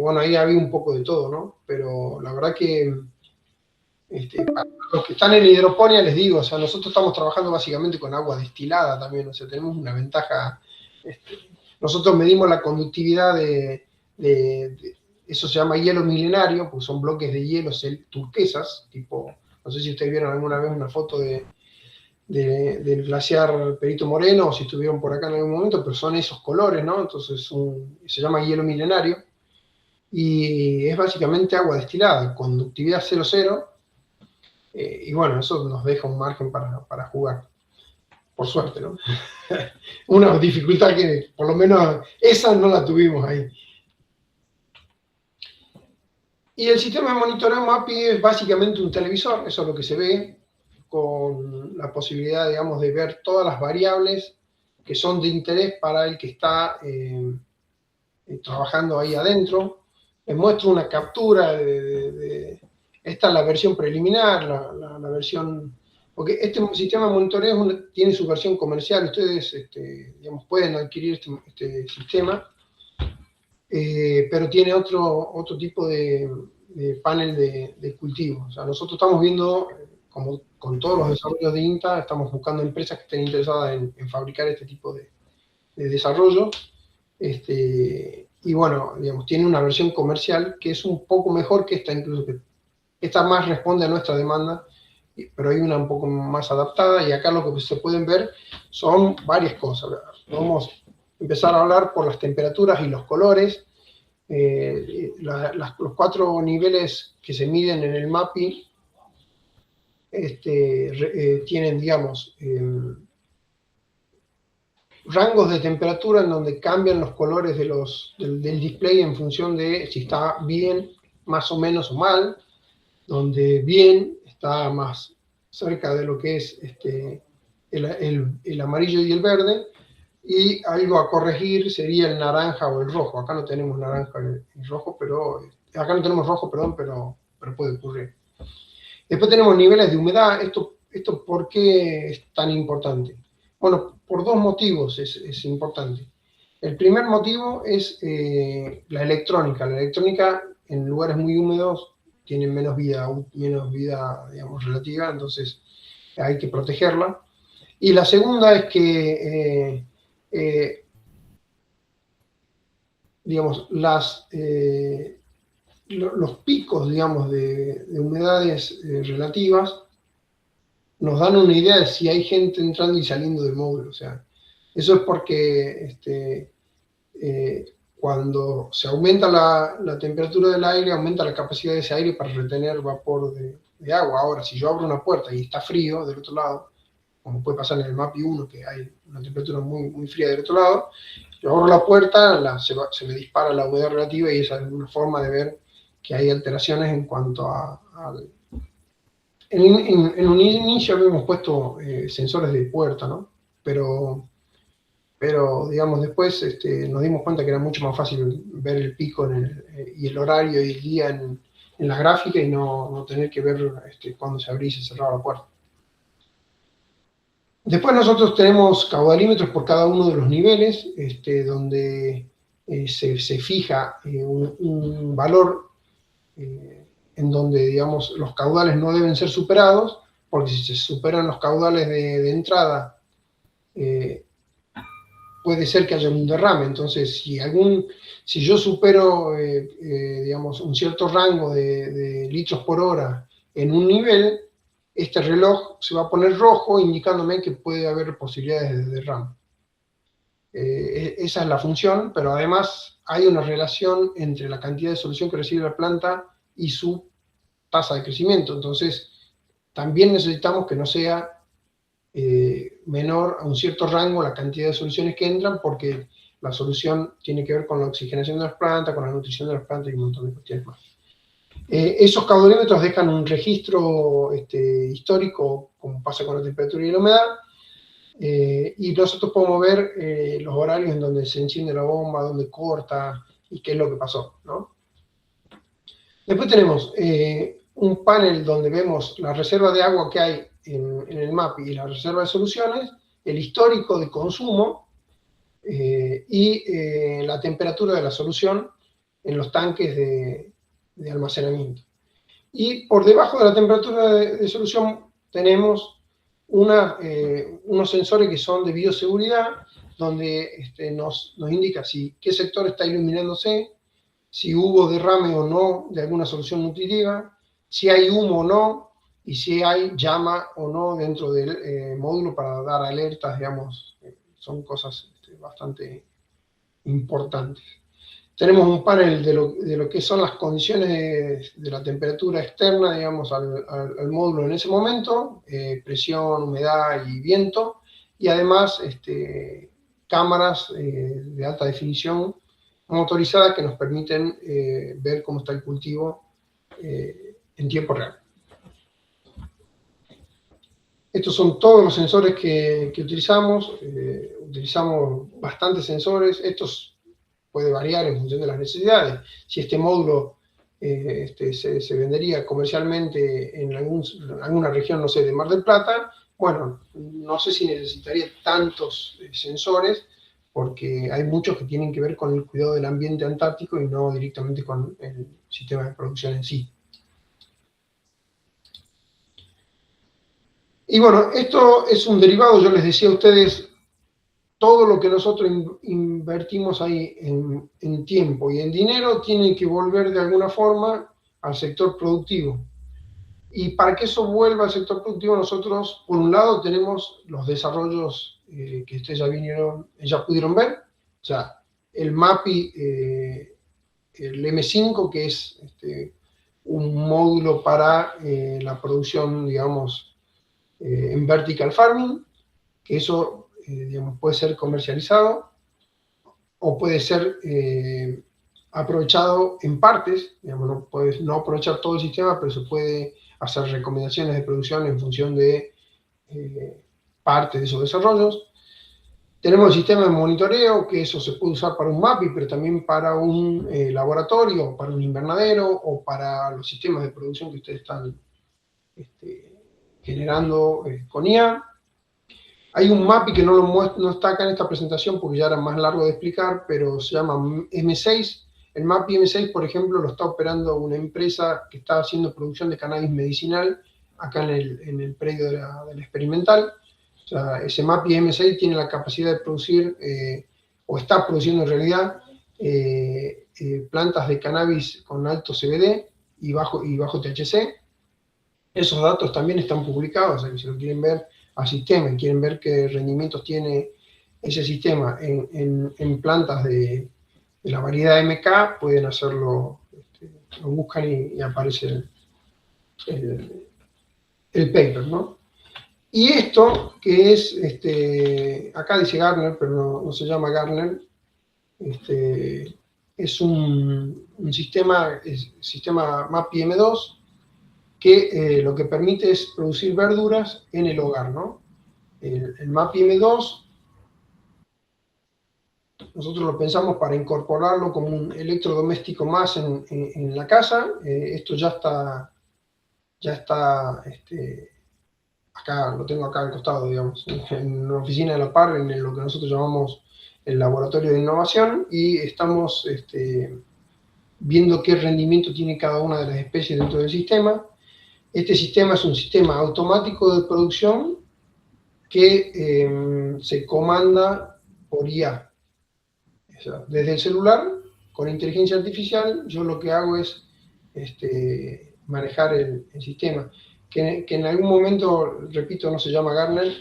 bueno, ahí había un poco de todo, ¿no? Pero la verdad que para los que están en hidroponía les digo, o sea, nosotros estamos trabajando básicamente con agua destilada también, o sea, tenemos una ventaja. Nosotros medimos la conductividad eso se llama hielo milenario, porque son bloques de hielo turquesas, tipo, no sé si ustedes vieron alguna vez una foto del glaciar Perito Moreno, o si estuvieron por acá en algún momento, pero son esos colores, ¿no? Entonces se llama hielo milenario, y es básicamente agua destilada, conductividad 0,0, y bueno, eso nos deja un margen para jugar, por suerte, ¿no? Una dificultad que por lo menos esa no la tuvimos ahí. Y el sistema de monitoreo MAPI es básicamente un televisor, eso es lo que se ve, con la posibilidad, digamos, de ver todas las variables que son de interés para el que está trabajando ahí adentro. Les muestro una captura esta es la versión preliminar, la versión, porque este sistema de monitoreo tiene su versión comercial, ustedes digamos, pueden adquirir este sistema, pero tiene otro tipo de panel de cultivo. O sea, nosotros estamos viendo, como con todos los desarrollos de INTA, estamos buscando empresas que estén interesadas en fabricar este tipo de desarrollo. Y bueno, digamos, tiene una versión comercial que es un poco mejor que esta, incluso que esta más responde a nuestra demanda, pero hay una un poco más adaptada, y acá lo que se pueden ver son varias cosas. Vamos a empezar a hablar por las temperaturas y los colores. Los 4 niveles que se miden en el MAPI tienen, digamos, rangos de temperatura en donde cambian los colores del display en función de si está bien, más o menos o mal, donde bien está más cerca de lo que es el amarillo y el verde, y algo a corregir sería el naranja o el rojo. Acá no tenemos naranja y rojo, pero acá no tenemos rojo, perdón, pero puede ocurrir. Después tenemos niveles de humedad. ¿Esto por qué es tan importante? Bueno, por 2 motivos es importante. El primer motivo es la electrónica. La electrónica en lugares muy húmedos tiene menos vida, digamos, relativa, entonces hay que protegerla. Y la segunda es que, digamos, los picos, digamos, de humedades relativas nos dan una idea de si hay gente entrando y saliendo del módulo. O sea, eso es porque cuando se aumenta la temperatura del aire, aumenta la capacidad de ese aire para retener vapor de agua. Ahora, si yo abro una puerta y está frío del otro lado, como puede pasar en el MAPI 1, que hay una temperatura muy, muy fría del otro lado, yo abro la puerta, se me dispara la humedad relativa, y esa es una forma de ver que hay alteraciones en cuanto en un inicio habíamos puesto sensores de puerta, ¿no? Pero digamos, después nos dimos cuenta que era mucho más fácil ver el pico y el horario y el día en la gráfica, y no tener que ver cuando se abría y se cerraba la puerta. Después nosotros tenemos caudalímetros por cada uno de los niveles, donde se fija un valor en donde, digamos, los caudales no deben ser superados, porque si se superan los caudales de entrada, puede ser que haya un derrame. Entonces, si yo supero, digamos, un cierto rango de litros por hora en un nivel, este reloj se va a poner rojo, indicándome que puede haber posibilidades de derrame. Esa es la función, pero además hay una relación entre la cantidad de solución que recibe la planta y su tasa de crecimiento. Entonces, también necesitamos que no sea menor a un cierto rango la cantidad de soluciones que entran, porque la solución tiene que ver con la oxigenación de las plantas, con la nutrición de las plantas y un montón de cuestiones más. Esos caudalímetros dejan un registro histórico, como pasa con la temperatura y la humedad, y nosotros podemos ver los horarios en donde se enciende la bomba, donde corta y qué es lo que pasó, ¿no? Después tenemos un panel donde vemos la reserva de agua que hay en el MAPI y la reserva de soluciones, el histórico de consumo y la temperatura de la solución en los tanques de almacenamiento. Y por debajo de la temperatura de solución tenemos unos sensores que son de bioseguridad, donde nos indica qué sector está iluminándose, si hubo derrame o no de alguna solución nutritiva, si hay humo o no, y si hay llama o no dentro del módulo para dar alertas, digamos. Son cosas bastante importantes. Tenemos un panel de lo que son las condiciones de la temperatura externa, digamos, al módulo en ese momento, presión, humedad y viento, y además cámaras de alta definición motorizadas que nos permiten ver cómo está el cultivo en tiempo real. Estos son todos los sensores que utilizamos. Utilizamos bastantes sensores. Estos puede variar en función de las necesidades. Si este módulo se vendería comercialmente en alguna región, no sé, de Mar del Plata, bueno, no sé si necesitaría tantos sensores, porque hay muchos que tienen que ver con el cuidado del ambiente antártico y no directamente con el sistema de producción en sí. Y bueno, esto es un derivado, yo les decía a ustedes, todo lo que nosotros invertimos ahí en tiempo y en dinero tiene que volver de alguna forma al sector productivo. Y para que eso vuelva al sector productivo, nosotros, por un lado, tenemos los desarrollos que ustedes ya pudieron ver, o sea, el MAPI, el M5, que es un módulo para la producción, digamos, en vertical farming, que eso, digamos, puede ser comercializado o puede ser aprovechado en partes, digamos, no puedes no aprovechar todo el sistema, pero se puede hacer recomendaciones de producción en función de parte de esos desarrollos. Tenemos el sistema de monitoreo, que eso se puede usar para un MAPI, pero también para un laboratorio, para un invernadero o para los sistemas de producción que ustedes están generando con IA. Hay un MAPI que no está acá en esta presentación porque ya era más largo de explicar, pero se llama M6. El MAPI M6, por ejemplo, lo está operando una empresa que está haciendo producción de cannabis medicinal acá en el predio de la experimental. O sea, ese MAPI M6 tiene la capacidad de producir, o está produciendo en realidad, plantas de cannabis con alto CBD y bajo THC. Esos datos también están publicados, o sea que si lo quieren ver al sistema y quieren ver qué rendimientos tiene ese sistema en plantas de la variedad MK, pueden hacerlo, lo buscan y aparece el paper, ¿no? Y esto, que es, acá dice Gartner, pero no se llama Gartner, es un sistema MAPI M2, que lo que permite es producir verduras en el hogar, ¿no? El MAPI M2, nosotros lo pensamos para incorporarlo como un electrodoméstico más en la casa. Esto ya está acá, lo tengo acá al costado, digamos, en una oficina de la par, en lo que nosotros llamamos el laboratorio de innovación, y estamos viendo qué rendimiento tiene cada una de las especies dentro del sistema. Este sistema es un sistema automático de producción que se comanda por IA. O sea, desde el celular, con inteligencia artificial, yo lo que hago es manejar el sistema. Que en algún momento, repito, no se llama Gartner.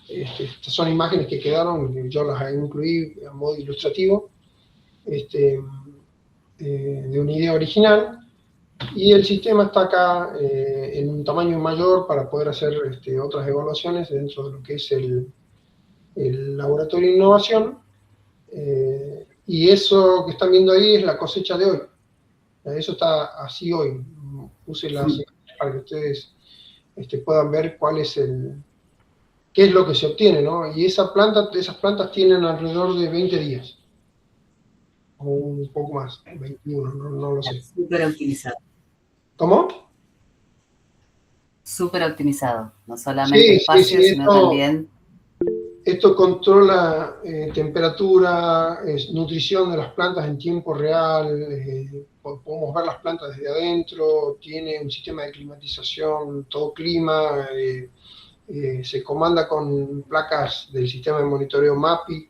Estas son imágenes que quedaron, yo las incluí a modo ilustrativo, de una idea original. Y el sistema está acá en un tamaño mayor para poder hacer otras evaluaciones dentro de lo que es el laboratorio de innovación. Y eso que están viendo ahí es la cosecha de hoy. Eso está así hoy. Puse las imágenes para que ustedes puedan ver qué es lo que se obtiene, ¿no? Y esas plantas tienen alrededor de 20 días. O un poco más, 21, no lo sé. Súper optimizado. ¿Cómo? Súper optimizado. No solamente espacio, sino también... Esto controla temperatura, nutrición de las plantas en tiempo real, podemos ver las plantas desde adentro, tiene un sistema de climatización, todo clima, se comanda con placas del sistema de monitoreo MAPI,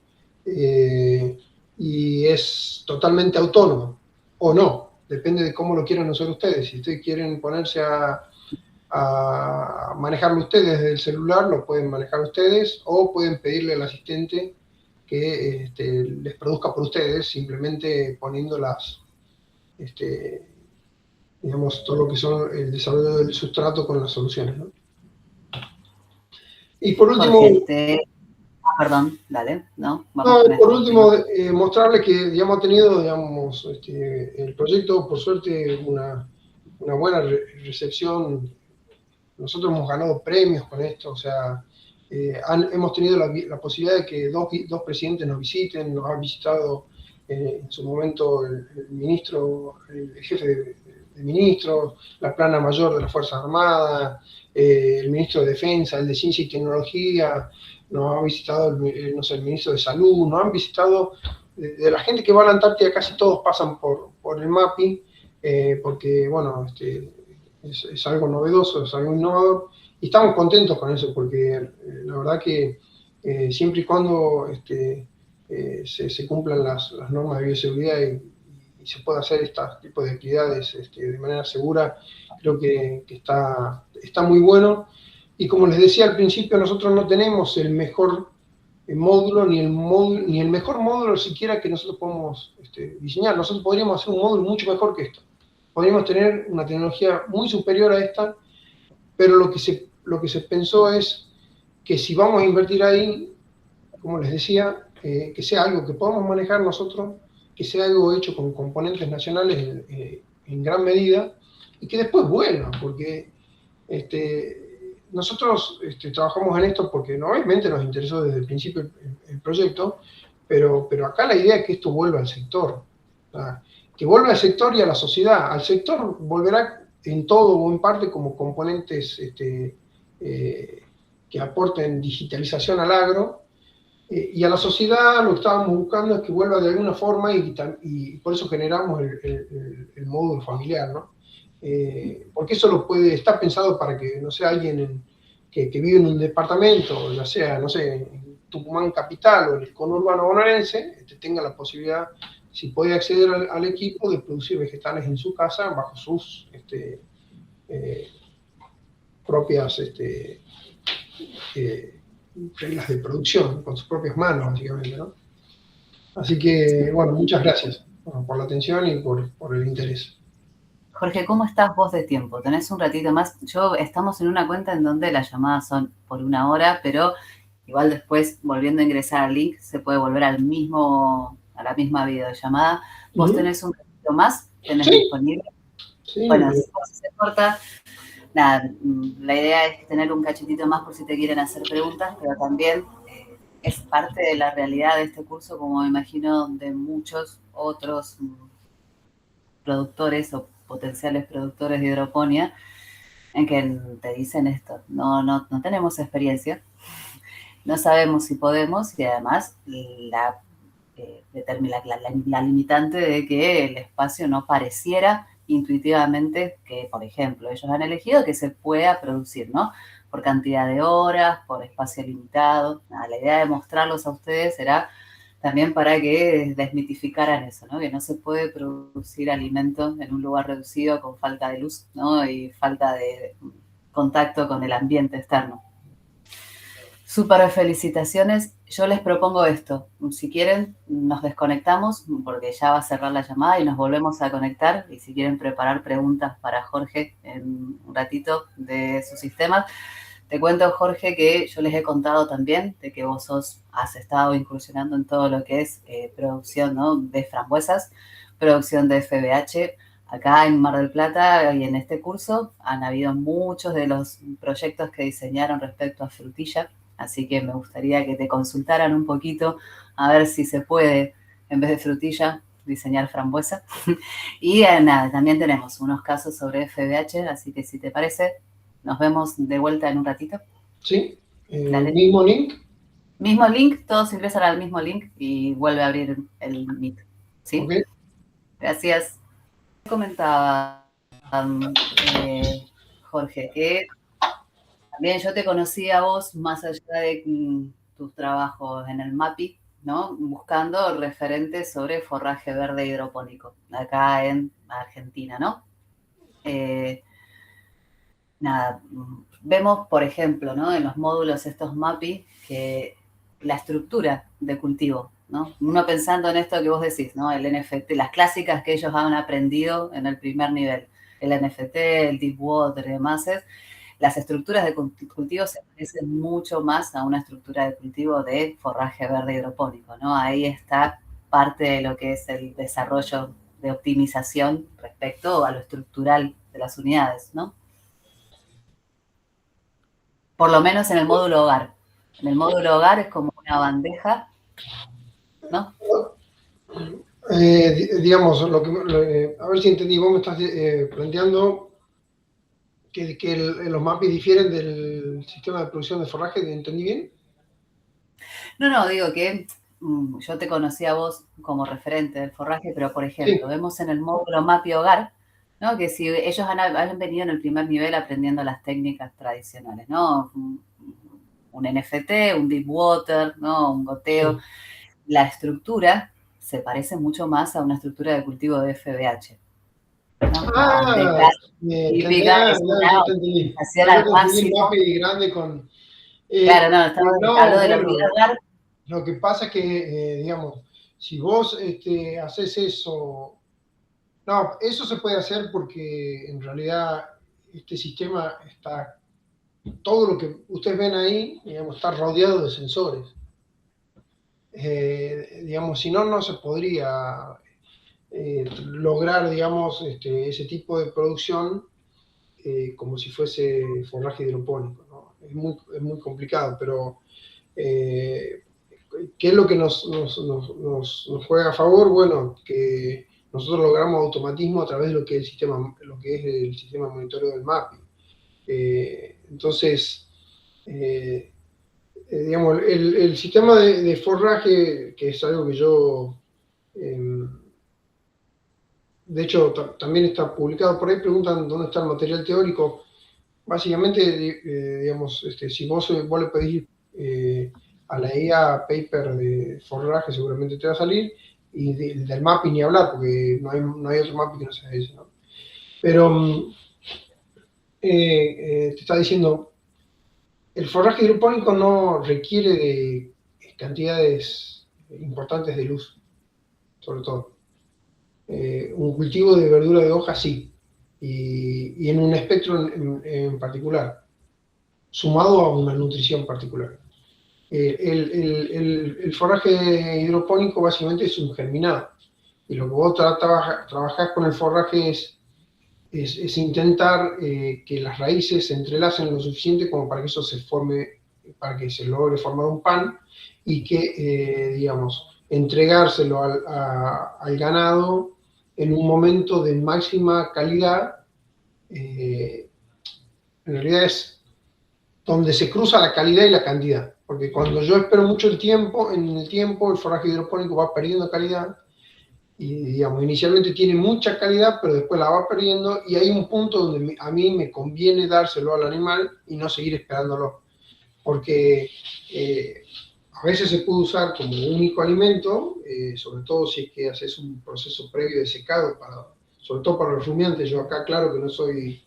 y es totalmente autónomo, o no, depende de cómo lo quieran usar ustedes. Si ustedes quieren ponerse a manejarlo ustedes desde el celular, lo pueden manejar ustedes, o pueden pedirle al asistente que les produzca por ustedes, simplemente poniendo digamos, todo lo que son el desarrollo del sustrato con las soluciones, ¿no? Y por último... Jorge, perdón, dale, ¿no? Por último, mostrarles que, digamos, ha tenido, digamos, el proyecto, por suerte, una buena recepción. Nosotros hemos ganado premios con esto, o sea, hemos tenido la posibilidad de que dos presidentes nos visiten, nos han visitado en su momento el ministro, el jefe de ministros, la plana mayor de las Fuerzas Armadas, el ministro de Defensa, el de Ciencia y Tecnología, nos ha visitado el ministro de Salud, nos han visitado, de la gente que va a la Antártida casi todos pasan por el MAPI, porque, bueno, es algo novedoso, es algo innovador, y estamos contentos con eso, porque la verdad que siempre y cuando se cumplan las normas de bioseguridad y se pueda hacer este tipo de actividades de manera segura Creo que está muy bueno. Y como les decía al principio, nosotros no tenemos el mejor módulo, ni el mejor módulo siquiera que nosotros podemos diseñar. Nosotros podríamos hacer un módulo mucho mejor que esto. Podríamos tener una tecnología muy superior a esta, pero lo que se pensó es que si vamos a invertir ahí, como les decía, que sea algo que podamos manejar nosotros, que sea algo hecho con componentes nacionales en gran medida, y que después vuelva, porque nosotros trabajamos en esto porque no, obviamente nos interesó desde el principio el proyecto, pero acá la idea es que esto vuelva al sector, ¿tá? Que vuelva al sector y a la sociedad. Al sector volverá en todo o en parte como componentes que aporten digitalización al agro, y a la sociedad lo que estábamos buscando es que vuelva de alguna forma y por eso generamos el módulo familiar, ¿no? Porque eso está pensado para que, no sé, alguien que vive en un departamento, ya sea, no sé, en Tucumán capital o en el conurbano bonaerense, tenga la posibilidad, si puede acceder al equipo, de producir vegetales en su casa bajo sus eh, propias reglas de producción, con sus propias manos, básicamente, ¿no? Así que, bueno, muchas gracias por la atención y por el interés. Jorge, ¿cómo estás vos de tiempo? ¿Tenés un ratito más? Estamos en una cuenta en donde las llamadas son por 1 hora, pero igual después, volviendo a ingresar al link, se puede volver a la misma videollamada. ¿Vos tenés un ratito más? ¿Tenés Sí, disponible? sí. Bueno, si se corta, nada, la idea es tener un cachitito más por si te quieren hacer preguntas, pero también es parte de la realidad de este curso, como me imagino de muchos otros productores o potenciales productores de hidroponía, en que te dicen esto, no tenemos experiencia, no sabemos si podemos y además la limitante de que el espacio no pareciera intuitivamente que, por ejemplo, ellos han elegido que se pueda producir, ¿no? Por cantidad de horas, por espacio limitado. Nada, la idea de mostrarlos a ustedes será también para que desmitificaran eso, ¿no? Que no se puede producir alimento en un lugar reducido con falta de luz, ¿no? Y falta de contacto con el ambiente externo. Súper felicitaciones. Yo les propongo esto. Si quieren, nos desconectamos porque ya va a cerrar la llamada y nos volvemos a conectar. Y si quieren preparar preguntas para Jorge en un ratito de sus sistemas. Te cuento, Jorge, que yo les he contado también de que vos has estado incursionando en todo lo que es producción, ¿no? De frambuesas, producción de FBH. Acá en Mar del Plata y en este curso han habido muchos de los proyectos que diseñaron respecto a frutilla, así que me gustaría que te consultaran un poquito a ver si se puede, en vez de frutilla, diseñar frambuesa. Y nada, también tenemos unos casos sobre FBH, así que si te parece, nos vemos de vuelta en un ratito. Sí, Dale. mismo link. Mismo link, todos ingresan al mismo link y vuelve a abrir el Meet. ¿Sí? Okay. Gracias. Comentaba Jorge, que también yo te conocí a vos más allá de tus trabajos en el MAPI, ¿no? Buscando referentes sobre forraje verde hidropónico, acá en Argentina, ¿no? Nada, vemos, por ejemplo, ¿no? En los módulos estos MAPI, que la estructura de cultivo, ¿no? Uno pensando en esto que vos decís, ¿no? El NFT, las clásicas que ellos han aprendido en el primer nivel, el NFT, el Deep Water y demás, las estructuras de cultivo se parecen mucho más a una estructura de cultivo de forraje verde hidropónico, ¿no? Ahí está parte de lo que es el desarrollo de optimización respecto a lo estructural de las unidades, ¿no? Por lo menos en el módulo hogar. En el módulo hogar es como una bandeja, ¿no? Digamos, a ver si entendí, vos me estás planteando que los MAPI difieren del sistema de producción de forraje, ¿entendí bien? No, digo que yo te conocí a vos como referente del forraje, pero por ejemplo, Sí. vemos en el módulo MAPI hogar, ¿no? Que si ellos han venido en el primer nivel aprendiendo las técnicas tradicionales, ¿no? Un NFT, un deep water, ¿no? Un goteo. Sí. La estructura se parece mucho más a una estructura de cultivo de FBH. ¿no? La Ah, típica es ya una te entendí. optimización No, yo al te entendí el máximo. MAPI grande con... Claro, no, estamos no, hablando de la unidad bueno, DAR. lo que pasa es que, digamos, si vos haces eso, no, eso se puede hacer porque en realidad este sistema está, todo lo que ustedes ven ahí, digamos, está rodeado de sensores. Digamos, si no, no se podría lograr, digamos, ese tipo de producción como si fuese forraje hidropónico, ¿no? Es muy complicado, pero eh, ¿qué es lo que nos juega a favor? Bueno, que nosotros logramos automatismo a través de lo que es el sistema de monitoreo del MAPI. Entonces, eh, digamos, el sistema de forraje, que es algo que yo, eh, de hecho, también está publicado por ahí, preguntan dónde está el material teórico. Básicamente, digamos, si vos le pedís a la IA paper de forraje, seguramente te va a salir, y del mapping ni hablar, porque no hay otro mapping que no sea ese, ¿no? Pero te está diciendo, el forraje hidropónico no requiere de cantidades importantes de luz, sobre todo. Un cultivo de verdura de hoja sí, y en un espectro en particular, sumado a una nutrición particular. El forraje hidropónico básicamente es un germinado. Y lo que vos trabajás con el forraje es intentar que las raíces se entrelacen lo suficiente como para que eso se forme, para que se logre formar un pan y que, digamos, entregárselo al ganado en un momento de máxima calidad. En realidad es donde se cruza la calidad y la cantidad. Porque cuando yo espero mucho en el tiempo, el forraje hidropónico va perdiendo calidad y, digamos, inicialmente tiene mucha calidad, pero después la va perdiendo y hay un punto donde a mí me conviene dárselo al animal y no seguir esperándolo. Porque a veces se puede usar como único alimento, sobre todo si es que haces un proceso previo de secado, sobre todo para los rumiantes. Yo acá, claro que no soy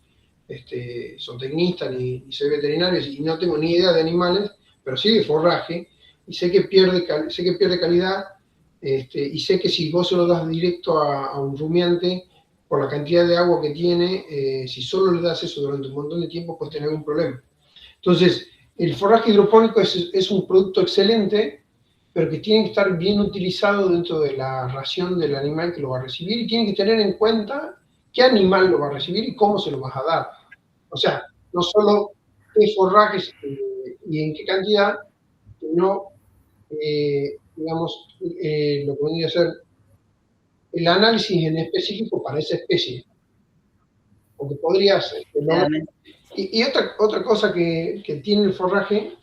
zootecnista ni soy veterinario y no tengo ni idea de animales, pero sí de forraje, y sé que pierde calidad, y sé que si vos se lo das directo a un rumiante, por la cantidad de agua que tiene, si solo le das eso durante un montón de tiempo, puedes tener algún problema. Entonces, el forraje hidropónico es un producto excelente, pero que tiene que estar bien utilizado dentro de la ración del animal que lo va a recibir y tiene que tener en cuenta qué animal lo va a recibir y cómo se lo vas a dar. O sea, no solo qué forrajes y en qué cantidad, sino, digamos, lo que vendría a ser el análisis en específico para esa especie. Porque podrías lograr. Y otra cosa que tiene el forraje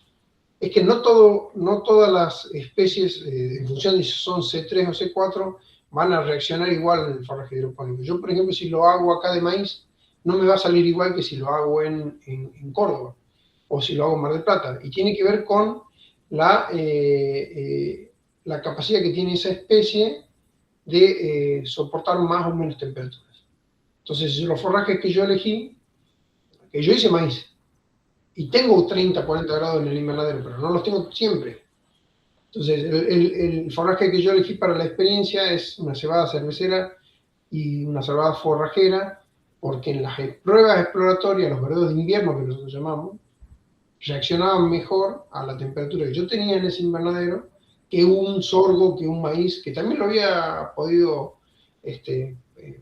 es que no todas las especies, en función de si son C3 o C4, van a reaccionar igual en el forraje hidropónico. Yo, por ejemplo, si lo hago acá de maíz, no me va a salir igual que si lo hago en Córdoba o si lo hago en Mar del Plata. Y tiene que ver con la capacidad que tiene esa especie de soportar más o menos temperaturas. Entonces, los forrajes que yo elegí, que yo hice maíz, y tengo 30, 40 grados en el invernadero, pero no los tengo siempre. Entonces, el forraje que yo elegí para la experiencia es una cebada cervecera y una cebada forrajera, porque en las pruebas exploratorias, los verdeos de invierno que nosotros llamamos, reaccionaban mejor a la temperatura que yo tenía en ese invernadero que un sorgo, que un maíz, que también lo había podido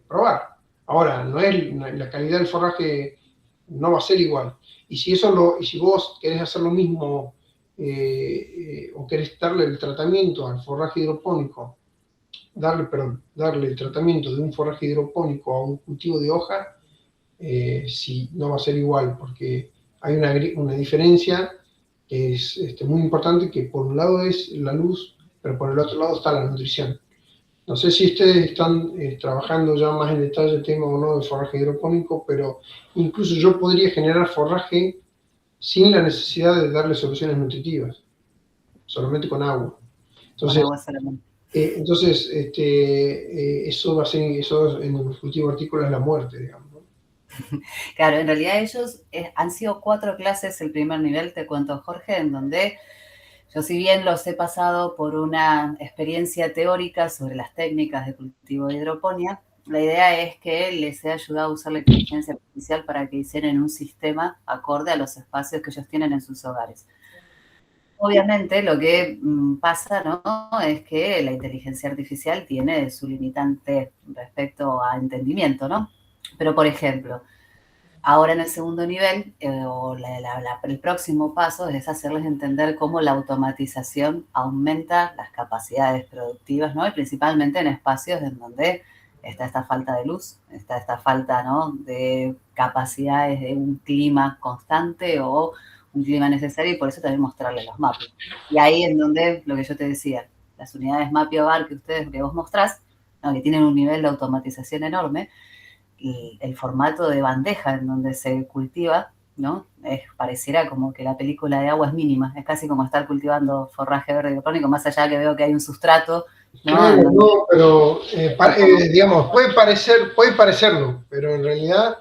probar. Ahora, la calidad del forraje no va a ser igual. Y si vos querés hacer lo mismo o querés darle el tratamiento al forraje hidropónico, darle el tratamiento de un forraje hidropónico a un cultivo de hoja, sí, no va a ser igual, porque hay una diferencia que es muy importante, que por un lado es la luz, pero por el otro lado está la nutrición. No sé si ustedes están trabajando ya más en detalle el tema o no del forraje hidropónico, pero incluso yo podría generar forraje sin la necesidad de darle soluciones nutritivas, solamente con agua. Con Entonces, agua solamente. Entonces, eso va a ser, eso en el cultivo hortícola es la muerte, digamos, ¿no? Claro, en realidad ellos han sido 4 clases el primer nivel, te cuento, Jorge, en donde yo, si bien los he pasado por una experiencia teórica sobre las técnicas de cultivo de hidroponía, la idea es que les he ayudado a usar la inteligencia artificial para que hicieran un sistema acorde a los espacios que ellos tienen en sus hogares. Obviamente lo que pasa, ¿no?, es que la inteligencia artificial tiene su limitante respecto a entendimiento, ¿no? Pero, por ejemplo, ahora en el segundo nivel, o el próximo paso es hacerles entender cómo la automatización aumenta las capacidades productivas, ¿no? Y principalmente en espacios en donde está esta falta de luz, está esta falta, ¿no?, de capacidades de un clima constante o un clima necesario, y por eso también mostrarles los mapas. Y ahí es donde, lo que yo te decía, las unidades Mapio Hogar que vos mostrás, ¿no?, que tienen un nivel de automatización enorme, y el formato de bandeja en donde se cultiva, ¿no?, pareciera como que la película de agua es mínima, es casi como estar cultivando forraje verde hidropónico, más allá que veo que hay un sustrato, ¿no? Claro, Donde, no, pero digamos, puede parecerlo, pero en realidad,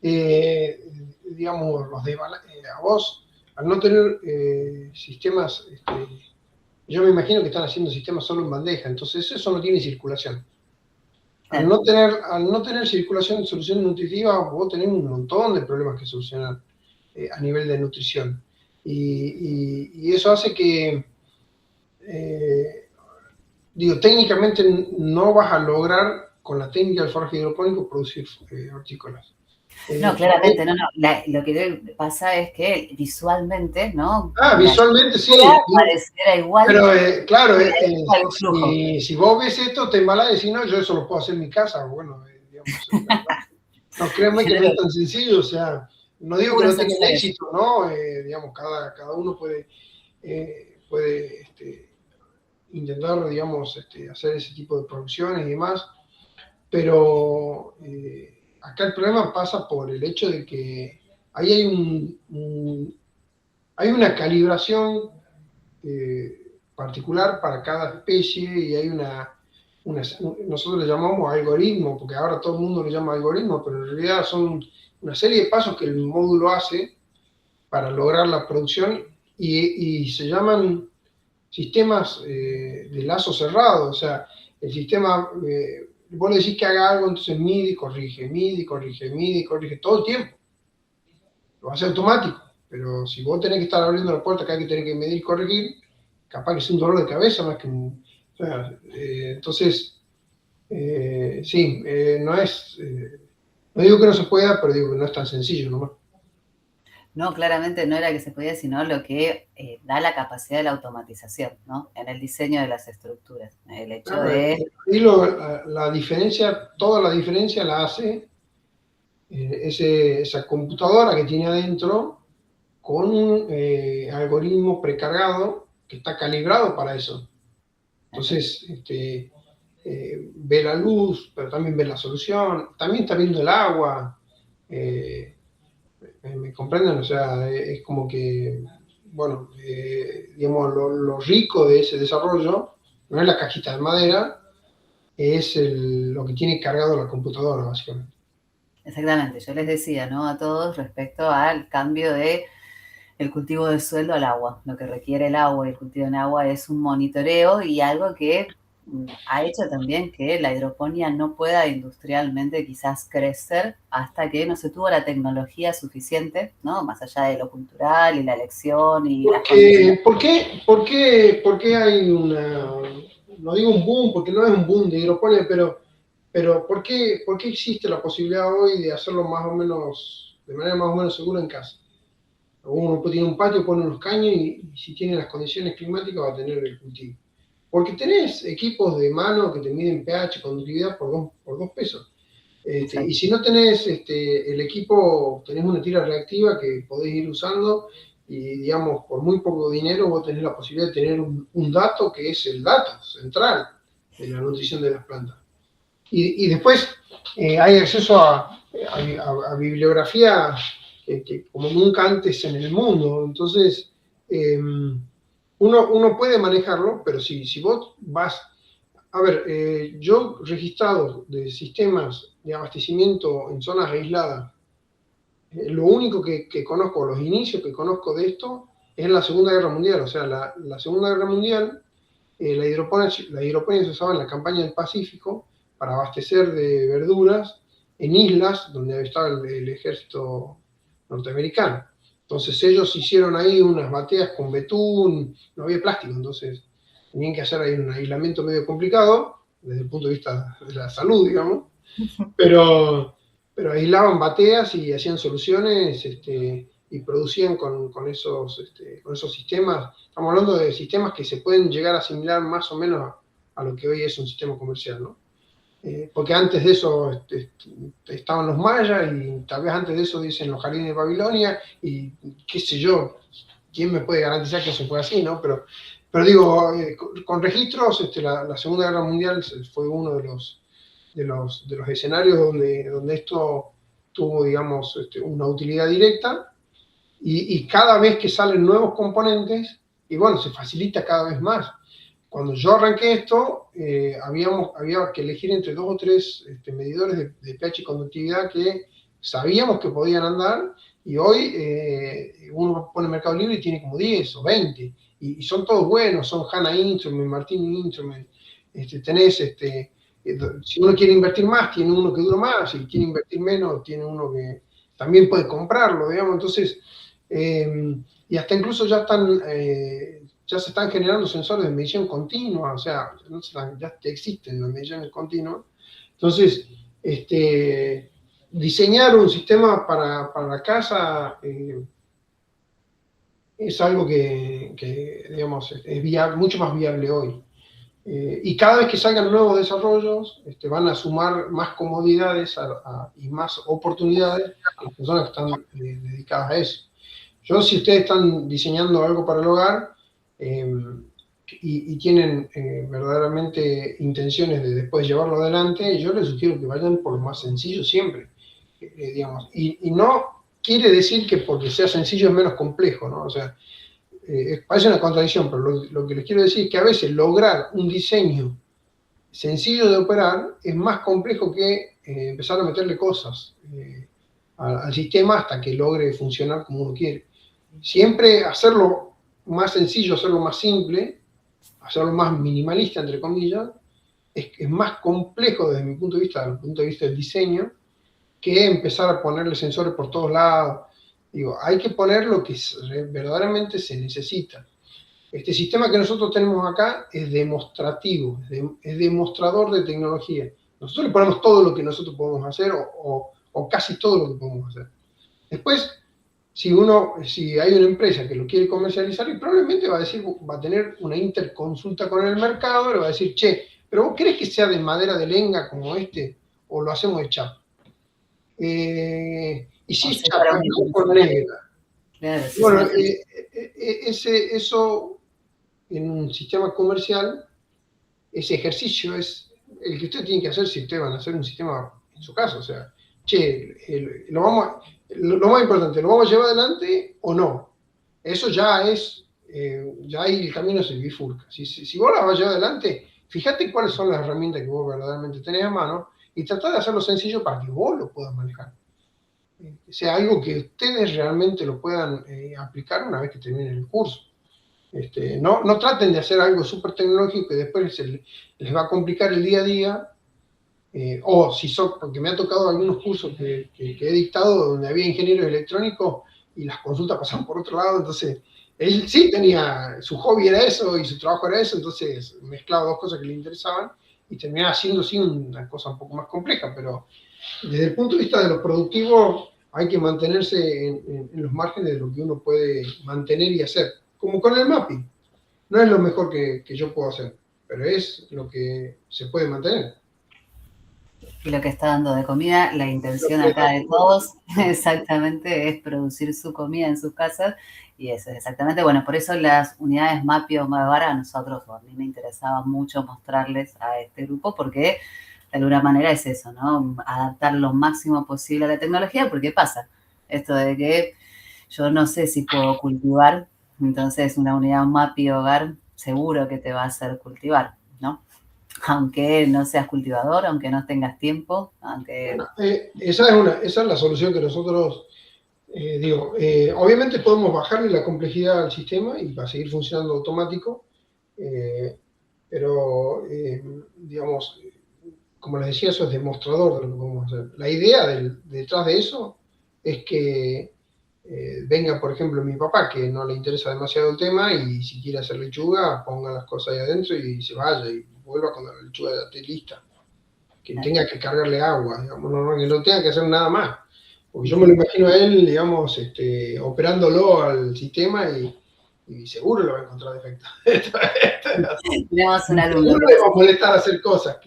digamos, a vos, al no tener sistemas, yo me imagino que están haciendo sistemas solo en bandeja, entonces eso no tiene circulación. Al no tener circulación, solución nutritiva, vos tenés un montón de problemas que solucionar a nivel de nutrición. Y eso hace que, técnicamente no vas a lograr con la técnica del forraje hidropónico producir hortícolas. no, claramente, no. Lo que pasa es que visualmente, ¿no?, Visualmente sí, pareciera igual, pero claro, pero hay un flujo. si vos ves esto, te embalás y decís, no, yo eso lo puedo hacer en mi casa. Bueno, digamos, no, créanme que no es tan sencillo, o sea, no digo que no tengan éxito, ¿no? Digamos, cada uno puede intentar, digamos, hacer ese tipo de producciones y demás, pero acá el problema pasa por el hecho de que ahí hay una calibración particular para cada especie y hay nosotros le llamamos algoritmo, porque ahora todo el mundo le llama algoritmo, pero en realidad son una serie de pasos que el módulo hace para lograr la producción y se llaman sistemas de lazo cerrado, o sea, el sistema, vos le decís que haga algo, entonces mide y corrige, mide y corrige, mide y corrige, todo el tiempo. Lo hace automático, pero si vos tenés que estar abriendo la puerta cada vez que tenés que medir y corregir, capaz que es un dolor de cabeza más que un... O sea, entonces, sí, no es... no digo que no se pueda, pero digo que no es tan sencillo nomás. No, claramente no era que se podía, sino lo que da la capacidad de la automatización, ¿no?, en el diseño de las estructuras. El hecho de... Y la diferencia, toda la diferencia la hace esa computadora que tiene adentro con un algoritmo precargado que está calibrado para eso. Entonces, ve la luz, pero también ve la solución, también está viendo el agua. ¿Me comprenden? O sea, es como que, bueno, digamos, lo rico de ese desarrollo no es la cajita de madera, es lo que tiene cargado la computadora, básicamente. Exactamente, yo les decía, ¿no?, a todos respecto al cambio de el cultivo del suelo al agua. Lo que requiere el agua y el cultivo en agua es un monitoreo y algo que ha hecho también que la hidroponía no pueda industrialmente quizás crecer hasta que no se tuvo la tecnología suficiente, ¿no?, más allá de lo cultural y la elección y las condiciones. ¿Por qué hay no digo un boom, porque no es un boom de hidroponía, pero ¿por qué existe la posibilidad hoy de hacerlo más o menos, de manera más o menos segura en casa? Uno tiene un patio, pone unos caños y si tiene las condiciones climáticas va a tener el cultivo. Porque tenés equipos de mano que te miden pH, conductividad por dos pesos. Y si no tenés el equipo, tenés una tira reactiva que podés ir usando y, digamos, por muy poco dinero vos tenés la posibilidad de tener un dato que es el dato central de la nutrición de las plantas. Y después hay acceso a bibliografía que como nunca antes en el mundo. Entonces, uno puede manejarlo, pero si vos vas A ver, yo registrado de sistemas de abastecimiento en zonas aisladas, lo único que conozco, los inicios que conozco de esto, es la Segunda Guerra Mundial. O sea, la Segunda Guerra Mundial, la hidroponía se usaba en la campaña del Pacífico para abastecer de verduras en islas donde estaba el ejército norteamericano. Entonces ellos hicieron ahí unas bateas con betún, no había plástico, entonces tenían que hacer ahí un aislamiento medio complicado desde el punto de vista de la salud, digamos, pero, pero aislaban bateas y hacían soluciones y producían con esos sistemas. Estamos hablando de sistemas que se pueden llegar a asimilar más o menos a lo que hoy es un sistema comercial, ¿no? Porque antes de eso estaban los mayas y tal vez antes de eso dicen los jardines de Babilonia y qué sé yo, quién me puede garantizar que eso fue así, ¿no? Pero digo, con registros, la Segunda Guerra Mundial fue uno de los escenarios donde esto tuvo, digamos, una utilidad directa y cada vez que salen nuevos componentes, y bueno, se facilita cada vez más. Cuando yo arranqué esto, había que elegir entre 2 o 3 medidores de pH y conductividad que sabíamos que podían andar, y hoy uno pone Mercado Libre y tiene como 10 o 20, y son todos buenos, son Hanna Instrument, Martini Instrument, tenés, si uno quiere invertir más, tiene uno que dura más, si quiere invertir menos, tiene uno que también puede comprarlo, digamos, entonces, y hasta incluso ya se están generando sensores de medición continua, o sea, ya existen las mediciones continuas. Entonces, diseñar un sistema para la casa es algo que digamos, es viable, mucho más viable hoy. Y cada vez que salgan nuevos desarrollos, van a sumar más comodidades y más oportunidades a las personas que están dedicadas a eso. Yo, si ustedes están diseñando algo para el hogar y tienen verdaderamente intenciones de después llevarlo adelante, yo les sugiero que vayan por lo más sencillo siempre, digamos. Y no quiere decir que porque sea sencillo es menos complejo, ¿no? O sea, parece una contradicción, pero lo que les quiero decir es que a veces lograr un diseño sencillo de operar es más complejo que empezar a meterle cosas al sistema hasta que logre funcionar como uno quiere. Siempre hacerlo más sencillo, hacerlo más simple, hacerlo más minimalista, entre comillas, es más complejo desde mi punto de vista, desde el punto de vista del diseño, que empezar a ponerle sensores por todos lados. Digo, hay que poner lo que verdaderamente se necesita. Este sistema que nosotros tenemos acá es demostrativo, es demostrador de tecnología. Nosotros le ponemos todo lo que nosotros podemos hacer o casi todo lo que podemos hacer. Después, si hay una empresa que lo quiere comercializar, y probablemente va a tener una interconsulta con el mercado, le va a decir, che, pero ¿vos querés que sea de madera de lenga como este o lo hacemos de chapa? Y si es chapa, no con negra. Claro, sí, Bueno, eso en un sistema comercial, ese ejercicio es el que usted tiene que hacer si ustedes van a hacer un sistema en su casa. O sea, che, lo más importante, ¿lo vamos a llevar adelante o no? Eso ya ya ahí el camino se bifurca. Si vos la vas a llevar adelante, fíjate cuáles son las herramientas que vos verdaderamente tenés a mano y tratá de hacerlo sencillo para que vos lo puedas manejar. Sea algo que ustedes realmente lo puedan aplicar una vez que terminen el curso. No traten de hacer algo súper tecnológico que después les va a complicar el día a día, porque me ha tocado algunos cursos que he dictado donde había ingenieros electrónicos y las consultas pasaban por otro lado, entonces él sí su hobby era eso y su trabajo era eso, entonces mezclaba 2 cosas que le interesaban y terminaba siendo sí una cosa un poco más compleja, pero desde el punto de vista de lo productivo hay que mantenerse en los márgenes de lo que uno puede mantener y hacer. Como con el mapping. No es lo mejor que yo puedo hacer, pero es lo que se puede mantener. Y lo que está dando de comida, la intención acá de todos exactamente es producir su comida en sus casas y eso es exactamente, bueno, por eso las unidades Mapio Mavara a nosotros, o a mí me interesaba mucho mostrarles a este grupo porque de alguna manera es eso, ¿no? Adaptar lo máximo posible a la tecnología, porque pasa esto de que yo no sé si puedo cultivar, entonces una unidad Mapi Hogar seguro que te va a hacer cultivar, ¿no? aunque no seas cultivador, aunque no tengas tiempo, aunque... Bueno, esa es la solución que nosotros, obviamente podemos bajarle la complejidad al sistema y va a seguir funcionando automático, pero, digamos, como les decía, eso es demostrador de lo que podemos hacer. La idea detrás de eso es que venga, por ejemplo, mi papá, que no le interesa demasiado el tema, y si quiere hacer lechuga, ponga las cosas ahí adentro y se vaya y vuelva cuando la lechuga ya esté lista. Que tenga que cargarle agua, digamos, que no tenga que hacer nada más. Porque yo me lo imagino a él, digamos, operándolo al sistema y seguro le va a encontrar defectos. Tenemos un alumno. Seguro le va a molestar hacer cosas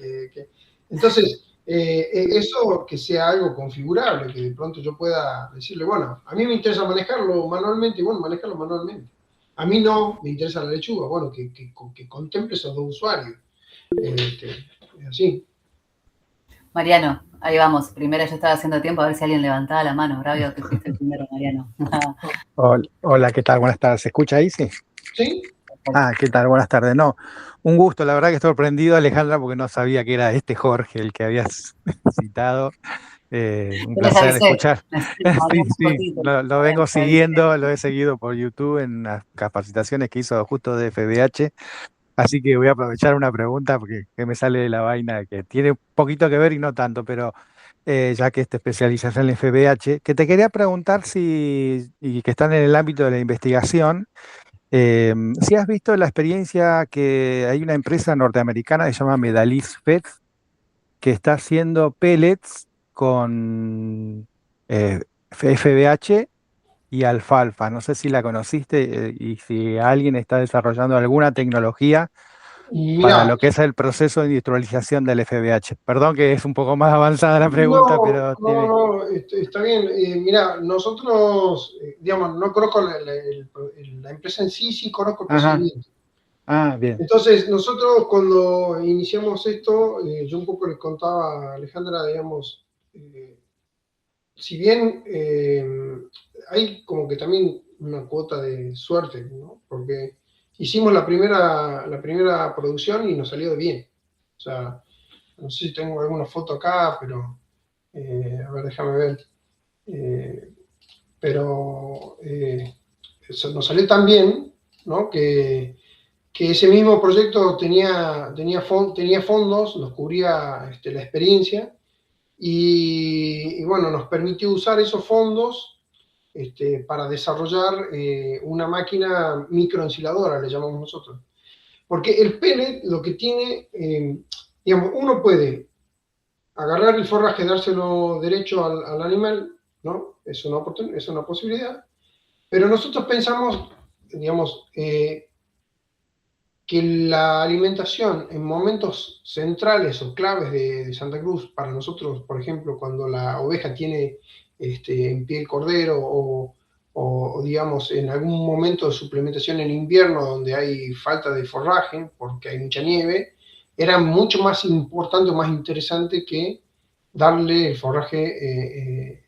Entonces, eso que sea algo configurable, que de pronto yo pueda decirle, bueno, a mí me interesa manejarlo manualmente, bueno, manejarlo manualmente. A mí no me interesa la lechuga, bueno, que contemple esos dos usuarios. Así. Mariano, ahí vamos. Primero yo estaba haciendo tiempo a ver si alguien levantaba la mano. Bravo, que fuiste el primero, Mariano. Hola, ¿qué tal? Buenas tardes. ¿Se escucha ahí? Sí. ¿Sí? ¿Qué tal? Buenas tardes. No, un gusto, la verdad que estoy sorprendido, Alejandra, porque no sabía que era este Jorge el que habías citado. Un placer escuchar. Sí, lo vengo siguiendo, lo he seguido por YouTube en las capacitaciones que hizo justo de FBH. Así que voy a aprovechar una pregunta porque que me sale de la vaina, que tiene un poquito que ver y no tanto, pero ya que esta especialización en FBH, que te quería preguntar y que están en el ámbito de la investigación, si has visto la experiencia que hay una empresa norteamericana que se llama Medalis Feds, que está haciendo pellets con FBH y alfalfa. No sé si la conociste y si alguien está desarrollando alguna tecnología para Mirá, lo que es el proceso de industrialización del FBH. Perdón que es un poco más avanzada la pregunta, no, pero no, no, está bien. Mira, nosotros, digamos, no conozco la empresa en sí, sí conozco el Ajá. procedimiento. Bien. Entonces, nosotros cuando iniciamos esto, yo un poco les contaba a Alejandra, digamos, si bien hay como que también una cuota de suerte, ¿no? Porque hicimos la primera producción y nos salió bien. O sea, no sé si tengo alguna foto acá, pero a ver, déjame ver. Eh, pero eso nos salió tan bien, ¿no? Que ese mismo proyecto tenía fondos, nos cubría la experiencia y bueno, nos permitió usar esos fondos para desarrollar una máquina microensiladora, le llamamos nosotros. Porque el pellet lo que tiene, digamos, uno puede agarrar el forraje, dárselo derecho al animal, ¿no? Es una posibilidad, pero nosotros pensamos, digamos, que la alimentación en momentos centrales o claves de Santa Cruz, para nosotros, por ejemplo, cuando la oveja tiene en pie el cordero digamos, en algún momento de suplementación en invierno donde hay falta de forraje porque hay mucha nieve, era mucho más importante o más interesante que darle el forraje,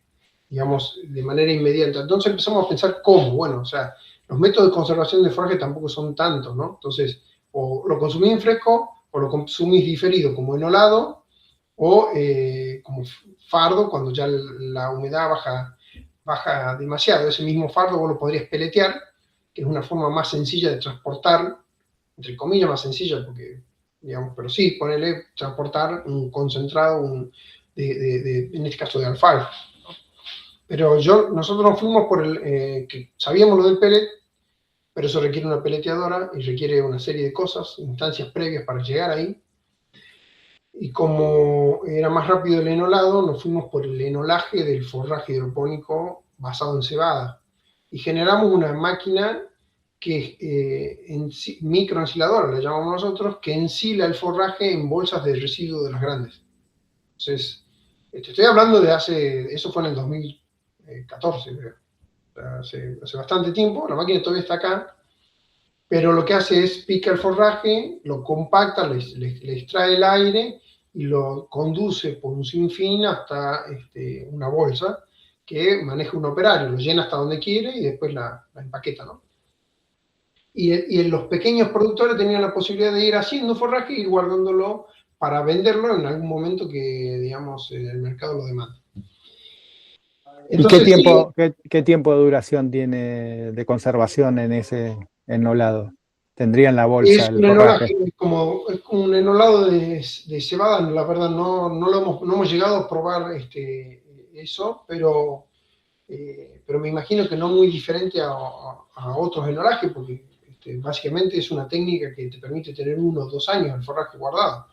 digamos, de manera inmediata. Entonces empezamos a pensar cómo, bueno, o sea, los métodos de conservación de forraje tampoco son tantos, ¿no? Entonces, o lo consumís en fresco, o lo consumís diferido como enolado, o como fardo cuando ya la humedad baja demasiado. Ese mismo fardo vos lo podrías peletear, que es una forma más sencilla de transportar, entre comillas más sencilla, porque, digamos, pero sí, ponerle, transportar un concentrado, en este caso de alfalfa. Pero nosotros nos fuimos por que sabíamos lo del pellet, pero eso requiere una peleteadora y requiere una serie de cosas, instancias previas para llegar ahí. Y como era más rápido el enolado, nos fuimos por el enolaje del forraje hidropónico basado en cebada. Y generamos una máquina que microensiladora, la llamamos nosotros, que ensila el forraje en bolsas de residuos de las grandes. Entonces, estoy hablando eso fue en el 2014, creo. Hace bastante tiempo, la máquina todavía está acá, pero lo que hace es pica el forraje, lo compacta, le extrae el aire y lo conduce por un sinfín hasta una bolsa que maneja un operario, lo llena hasta donde quiere y después la empaqueta, ¿no? y los pequeños productores tenían la posibilidad de ir haciendo forraje y ir guardándolo para venderlo en algún momento que, digamos, el mercado lo demanda. Entonces, ¿y qué tiempo de duración tiene de conservación en ese enolado? ¿Tendrían la bolsa es el un forraje? Es como un enolado de cebada, la verdad no hemos llegado a probar eso, pero me imagino que no muy diferente a otros enolajes, porque básicamente es una técnica que te permite tener 1 o 2 años el forraje guardado.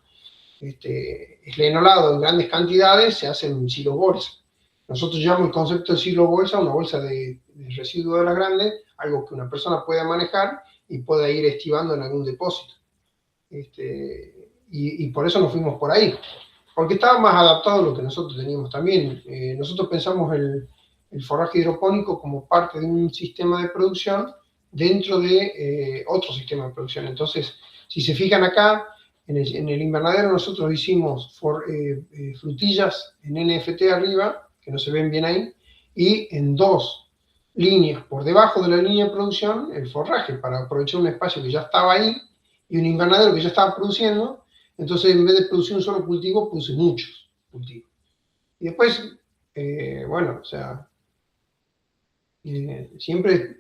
El enolado en grandes cantidades se hace en silos bolsa. Nosotros llamamos el concepto de silo bolsa una bolsa de residuos de la grande, algo que una persona pueda manejar y pueda ir estivando en algún depósito. Y por eso nos fuimos por ahí, porque estaba más adaptado a lo que nosotros teníamos también. Nosotros pensamos el forraje hidropónico como parte de un sistema de producción dentro de otro sistema de producción. Entonces, si se fijan acá, en el invernadero nosotros hicimos frutillas en NFT arriba, que no se ven bien ahí, y en 2 líneas por debajo de la línea de producción el forraje, para aprovechar un espacio que ya estaba ahí y un invernadero que ya estaba produciendo. Entonces, en vez de producir un solo cultivo, puse muchos cultivos. Y después, bueno, o sea, siempre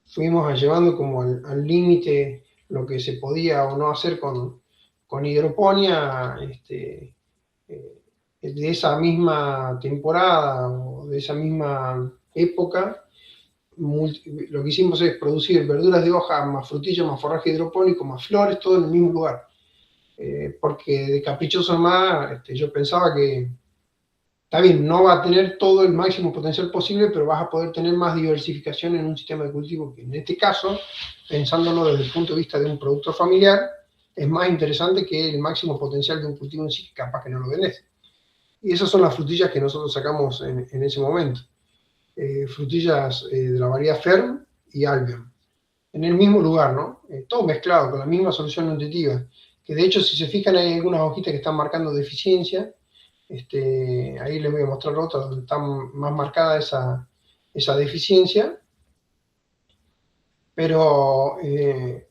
fuimos llevando como al límite lo que se podía o no hacer con hidroponía, de esa misma temporada o de esa misma época. Lo que hicimos es producir verduras de hoja, más frutillas, más forraje hidropónico, más flores, todo en el mismo lugar. Porque de caprichoso más, yo pensaba que, está bien, no va a tener todo el máximo potencial posible, pero vas a poder tener más diversificación en un sistema de cultivo que en este caso, pensándolo desde el punto de vista de un producto familiar, es más interesante que el máximo potencial de un cultivo en sí, capaz que no lo vendés. Y esas son las frutillas que nosotros sacamos en ese momento. Frutillas de la variedad Ferm y Albion. En el mismo lugar, ¿no? Todo mezclado, con la misma solución nutritiva. Que de hecho, si se fijan, hay algunas hojitas que están marcando deficiencia. Ahí les voy a mostrar otra donde está más marcada esa deficiencia. Pero, ¿qué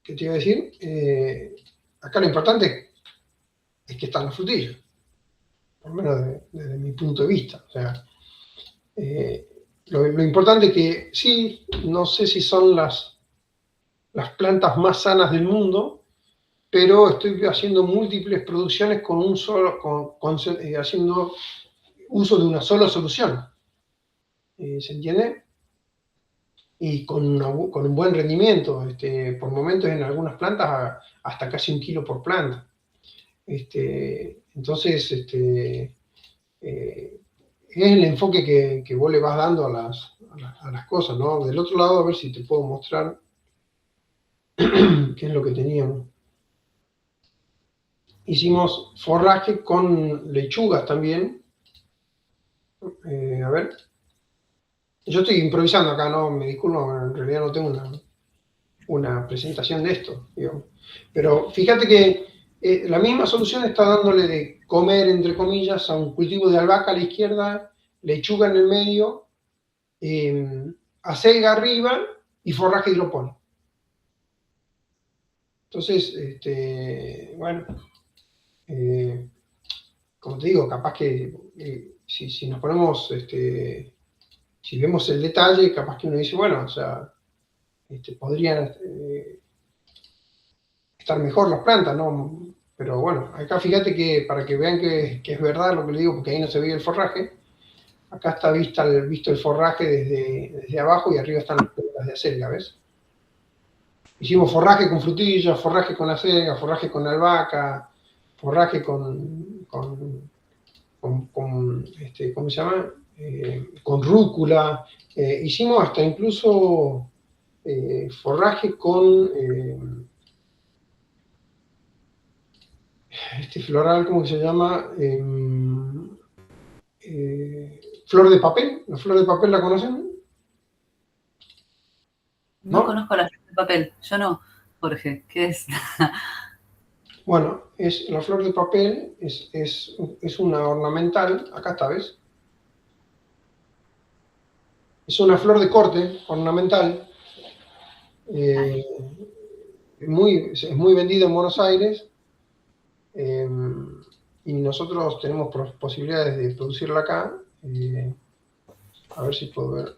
te iba a decir? Acá lo importante es que están las frutillas. Por lo menos desde mi punto de vista. O sea, lo importante es que sí, no sé si son las plantas más sanas del mundo, pero estoy haciendo múltiples producciones con un solo, haciendo uso de una sola solución. ¿Se entiende? Y con un buen rendimiento, por momentos en algunas plantas hasta casi 1 kilo por planta. Entonces, es el enfoque que vos le vas dando a las cosas, ¿no? Del otro lado, a ver si te puedo mostrar qué es lo que teníamos. Hicimos forraje con lechugas también. A ver. Yo estoy improvisando acá, no me disculpo, en realidad no tengo una presentación de esto, digamos. Pero fíjate que la misma solución está dándole de comer, entre comillas, a un cultivo de albahaca a la izquierda, lechuga en el medio, acelga arriba y forraje hidropónico. Entonces, bueno, como te digo, capaz que si nos ponemos, si vemos el detalle, capaz que uno dice, bueno, o sea, podrían estar mejor las plantas, ¿no? Pero bueno, acá fíjate que para que vean que es verdad lo que le digo, porque ahí no se ve el forraje, acá está visto el forraje desde abajo y arriba están las pelotas de acelga, ¿ves? Hicimos forraje con frutillas, forraje con acelga, forraje con albahaca, forraje con ¿cómo se llama? Con rúcula. Hicimos hasta incluso forraje con floral, ¿cómo se llama? Flor de papel. ¿La flor de papel la conocen? No conozco la flor de papel. Yo no, Jorge. ¿Qué es? Bueno, la flor de papel es una ornamental. Acá está, ¿ves? Es una flor de corte ornamental Es muy vendido en Buenos Aires, y nosotros tenemos posibilidades de producirla acá. A ver si puedo ver.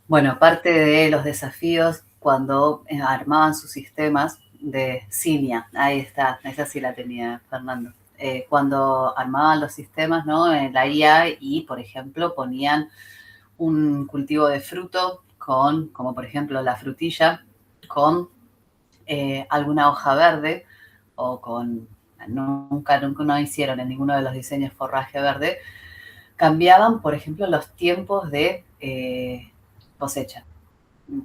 Bueno, parte de los desafíos cuando armaban sus sistemas de Cinia, ahí está, esa sí la tenía Fernando. Cuando armaban los sistemas, ¿no? En la IA y, por ejemplo, ponían un cultivo de fruto con, como por ejemplo la frutilla, con alguna hoja verde o con, nunca no hicieron en ninguno de los diseños forraje verde, cambiaban, por ejemplo, los tiempos de cosecha.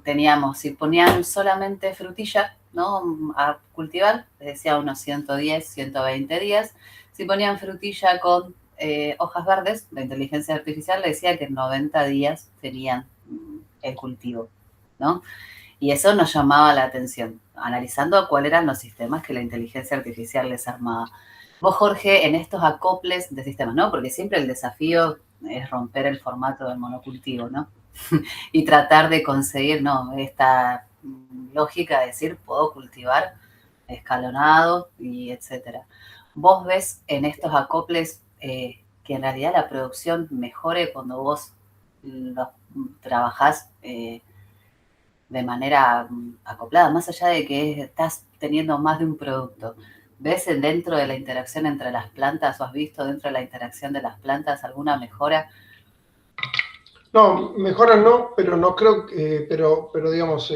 Teníamos, si ponían solamente frutilla, ¿no? A cultivar, les decía unos 110, 120 días. Si ponían frutilla con hojas verdes, la inteligencia artificial le decía que en 90 días tenían el cultivo, ¿no? Y eso nos llamaba la atención, analizando cuáles eran los sistemas que la inteligencia artificial les armaba. Vos, Jorge, en estos acoples de sistemas, ¿no? Porque siempre el desafío es romper el formato del monocultivo, ¿no? Y tratar de conseguir, ¿no? Esta lógica de decir, puedo cultivar escalonado y etcétera. ¿Vos ves en estos acoples que en realidad la producción mejore cuando vos los trabajás de manera acoplada, más allá de que estás teniendo más de un producto? ¿Ves dentro de la interacción entre las plantas o has visto dentro de la interacción de las plantas alguna mejora? No, mejora no, pero no creo que, pero digamos,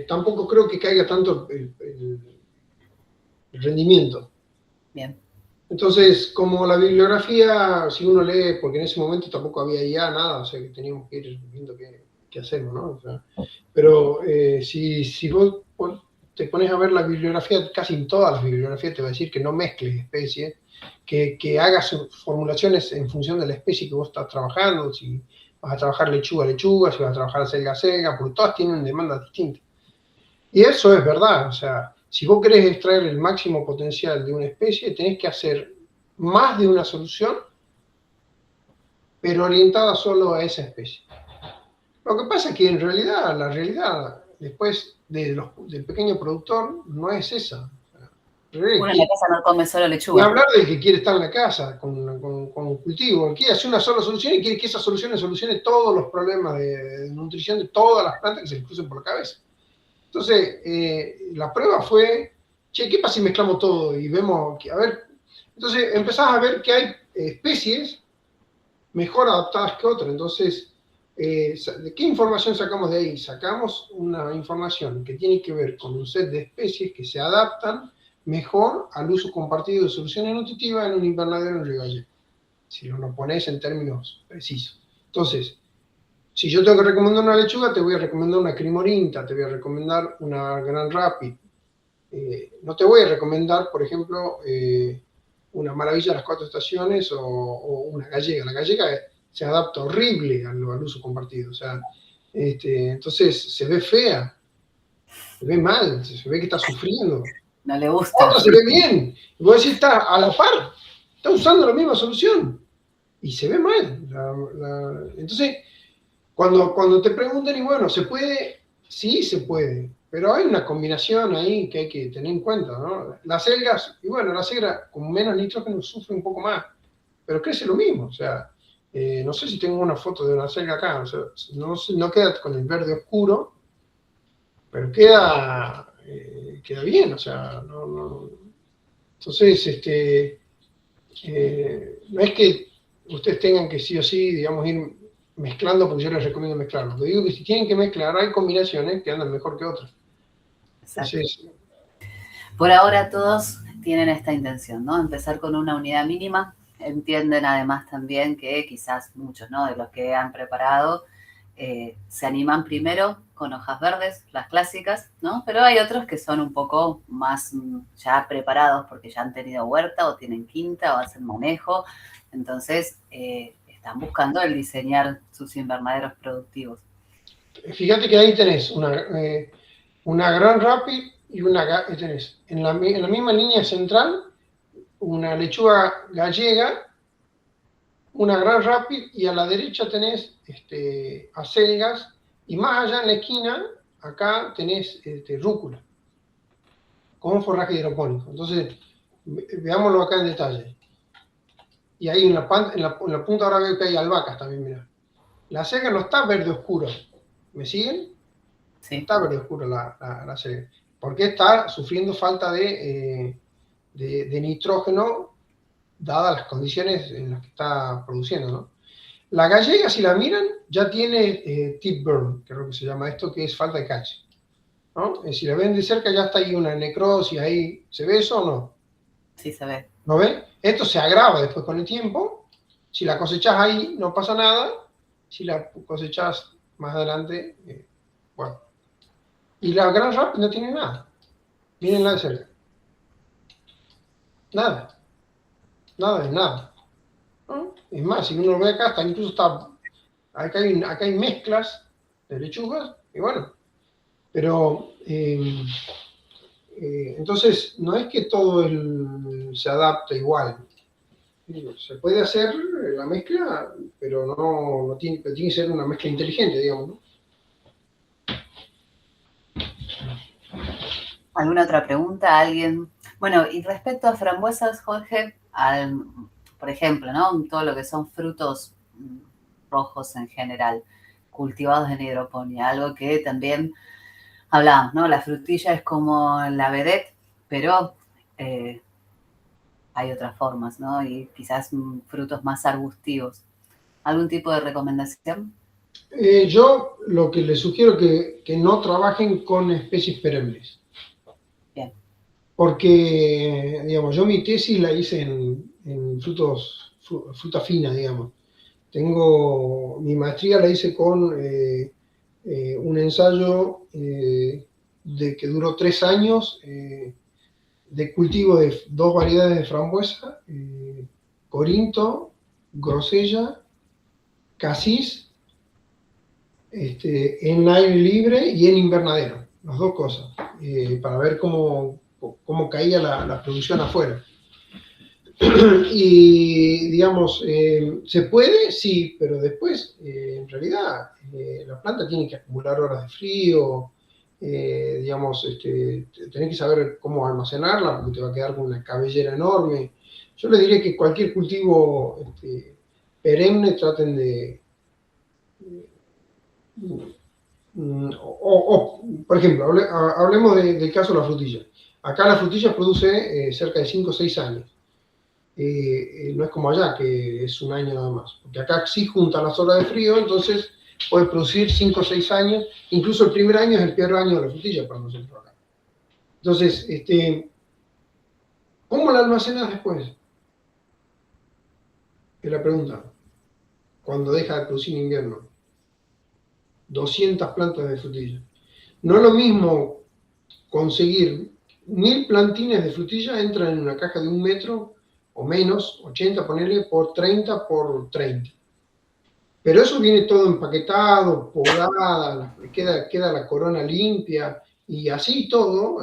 tampoco creo que caiga tanto el rendimiento. Bien. Entonces, como la bibliografía, si uno lee, porque en ese momento tampoco había ya nada, o sea que teníamos que ir viendo qué hacemos, ¿no? O sea, pero si vos te pones a ver la bibliografía, casi en todas las bibliografías te va a decir que no mezcles especies, que hagas formulaciones en función de la especie que vos estás trabajando, si vas a trabajar lechuga, lechuga, si vas a trabajar selga, selga, porque todas tienen demandas distintas. Y eso es verdad, o sea, si vos querés extraer el máximo potencial de una especie, tenés que hacer más de una solución, pero orientada solo a esa especie. Lo que pasa es que en realidad, la realidad, después del pequeño productor, no es esa. Uno en la casa no come solo lechuga. Y hablar del que quiere estar en la casa con un cultivo, quiere hacer una sola solución y quiere que esa solución solucione todos los problemas de nutrición de todas las plantas que se le crucen por la cabeza. Entonces, la prueba fue, che, ¿qué pasa si mezclamos todo? Y vemos, a ver, entonces empezás a ver que hay especies mejor adaptadas que otras. Entonces, ¿de qué información sacamos de ahí? Sacamos una información que tiene que ver con un set de especies que se adaptan mejor al uso compartido de soluciones nutritivas en un invernadero en Río Gallegos, si lo pones en términos precisos. Entonces, si yo tengo que recomendar una lechuga, te voy a recomendar una Crimorinta, te voy a recomendar una Grand Rapid. No te voy a recomendar, por ejemplo, una Maravilla de las Cuatro Estaciones o una Gallega. La Gallega se adapta horrible al uso compartido. O sea, entonces se ve fea, se ve mal, se ve que está sufriendo. No le gusta. Otra se ve bien. Y vos decís, está a la par, está usando la misma solución. Y se ve mal. Entonces, cuando te preguntan, y bueno, ¿se puede? Sí, se puede. Pero hay una combinación ahí que hay que tener en cuenta, ¿no? Las selgas, y bueno, la selga con menos nitrógeno sufre un poco más, pero crece lo mismo. O sea, no sé si tengo una foto de una selga acá, o sea, no queda con el verde oscuro, pero queda bien, o sea, no. Entonces, no es que ustedes tengan que sí o sí, digamos, ir mezclando, porque yo les recomiendo mezclarlo. Lo digo que si tienen que mezclar, hay combinaciones que andan mejor que otras. Entonces, por ahora todos tienen esta intención, ¿no? Empezar con una unidad mínima. Entienden además también que quizás muchos, ¿no? De los que han preparado se animan primero con hojas verdes, las clásicas, ¿no? Pero hay otros que son un poco más ya preparados porque ya han tenido huerta o tienen quinta o hacen manejo. Entonces, están buscando el diseñar sus invernaderos productivos. Fíjate que ahí tenés una Grand Rapid y tenés en la misma línea central una lechuga gallega, una Grand Rapid, y a la derecha tenés acelgas, y más allá en la esquina acá tenés rúcula, con forraje hidropónico. Entonces, veámoslo acá en detalle. Y ahí en la punta ahora veo que hay albahacas también, mira. La selga no está verde oscuro. ¿Me siguen? Sí. No está verde oscuro la selga. Porque está sufriendo falta de nitrógeno, dadas las condiciones en las que está produciendo, ¿no? La gallega, si la miran, ya tiene tip burn, creo que se llama esto, que es falta de cache, ¿no? Si la ven de cerca, ya está ahí una necrosis, ahí. ¿Se ve eso o no? Sí, se ve. ¿No ven? Esto se agrava después con el tiempo. Si la cosechás ahí, no pasa nada. Si la cosechás más adelante, bueno. Y la gran rap no tiene nada. Mírenla de cerca. Nada. Nada de nada. ¿No? Es más, si uno lo ve acá, hasta incluso está... Acá hay mezclas de lechugas, y bueno. Pero... entonces, no es que todo se adapte igual. Se puede hacer la mezcla, pero no tiene que ser una mezcla inteligente, digamos, ¿no? ¿Alguna otra pregunta? ¿Alguien? Bueno, y respecto a frambuesas, Jorge, por ejemplo, ¿no? Todo lo que son frutos rojos en general, cultivados en hidroponía, algo que también hablábamos, ¿no? La frutilla es como la vedette, pero hay otras formas, ¿no? Y quizás frutos más arbustivos. ¿Algún tipo de recomendación? Yo lo que les sugiero es que no trabajen con especies perennes. Bien. Porque, digamos, yo mi tesis la hice en fruta fina, digamos. Mi maestría la hice con un ensayo que duró 3 años, de cultivo de 2 variedades de frambuesa, Corinto, Grosella, Cassis, en aire libre y en invernadero, las 2 cosas, para ver cómo caía la producción afuera. Y, digamos, ¿se puede? Sí, pero después, en realidad, la planta tiene que acumular horas de frío, digamos, tenés que saber cómo almacenarla, porque te va a quedar con una cabellera enorme. Yo les diría que cualquier cultivo perenne traten de... por ejemplo, hablemos del caso de la frutilla. Acá la frutilla produce cerca de 5 o 6 años. No es como allá, que es 1 año nada más. Porque acá sí juntan las horas de frío, entonces puede producir 5 o 6 años. Incluso el primer año es el peor año de la frutilla para nosotros acá. Entonces, ¿cómo la almacenas después? Es la pregunta. Cuando deja de producir en invierno. 200 plantas de frutilla. No es lo mismo conseguir 1000 plantines de frutilla, entran en una caja de 1 metro o menos, 80, ponerle por 30 por 30. Pero eso viene todo empaquetado, podada, queda la corona limpia, y así todo,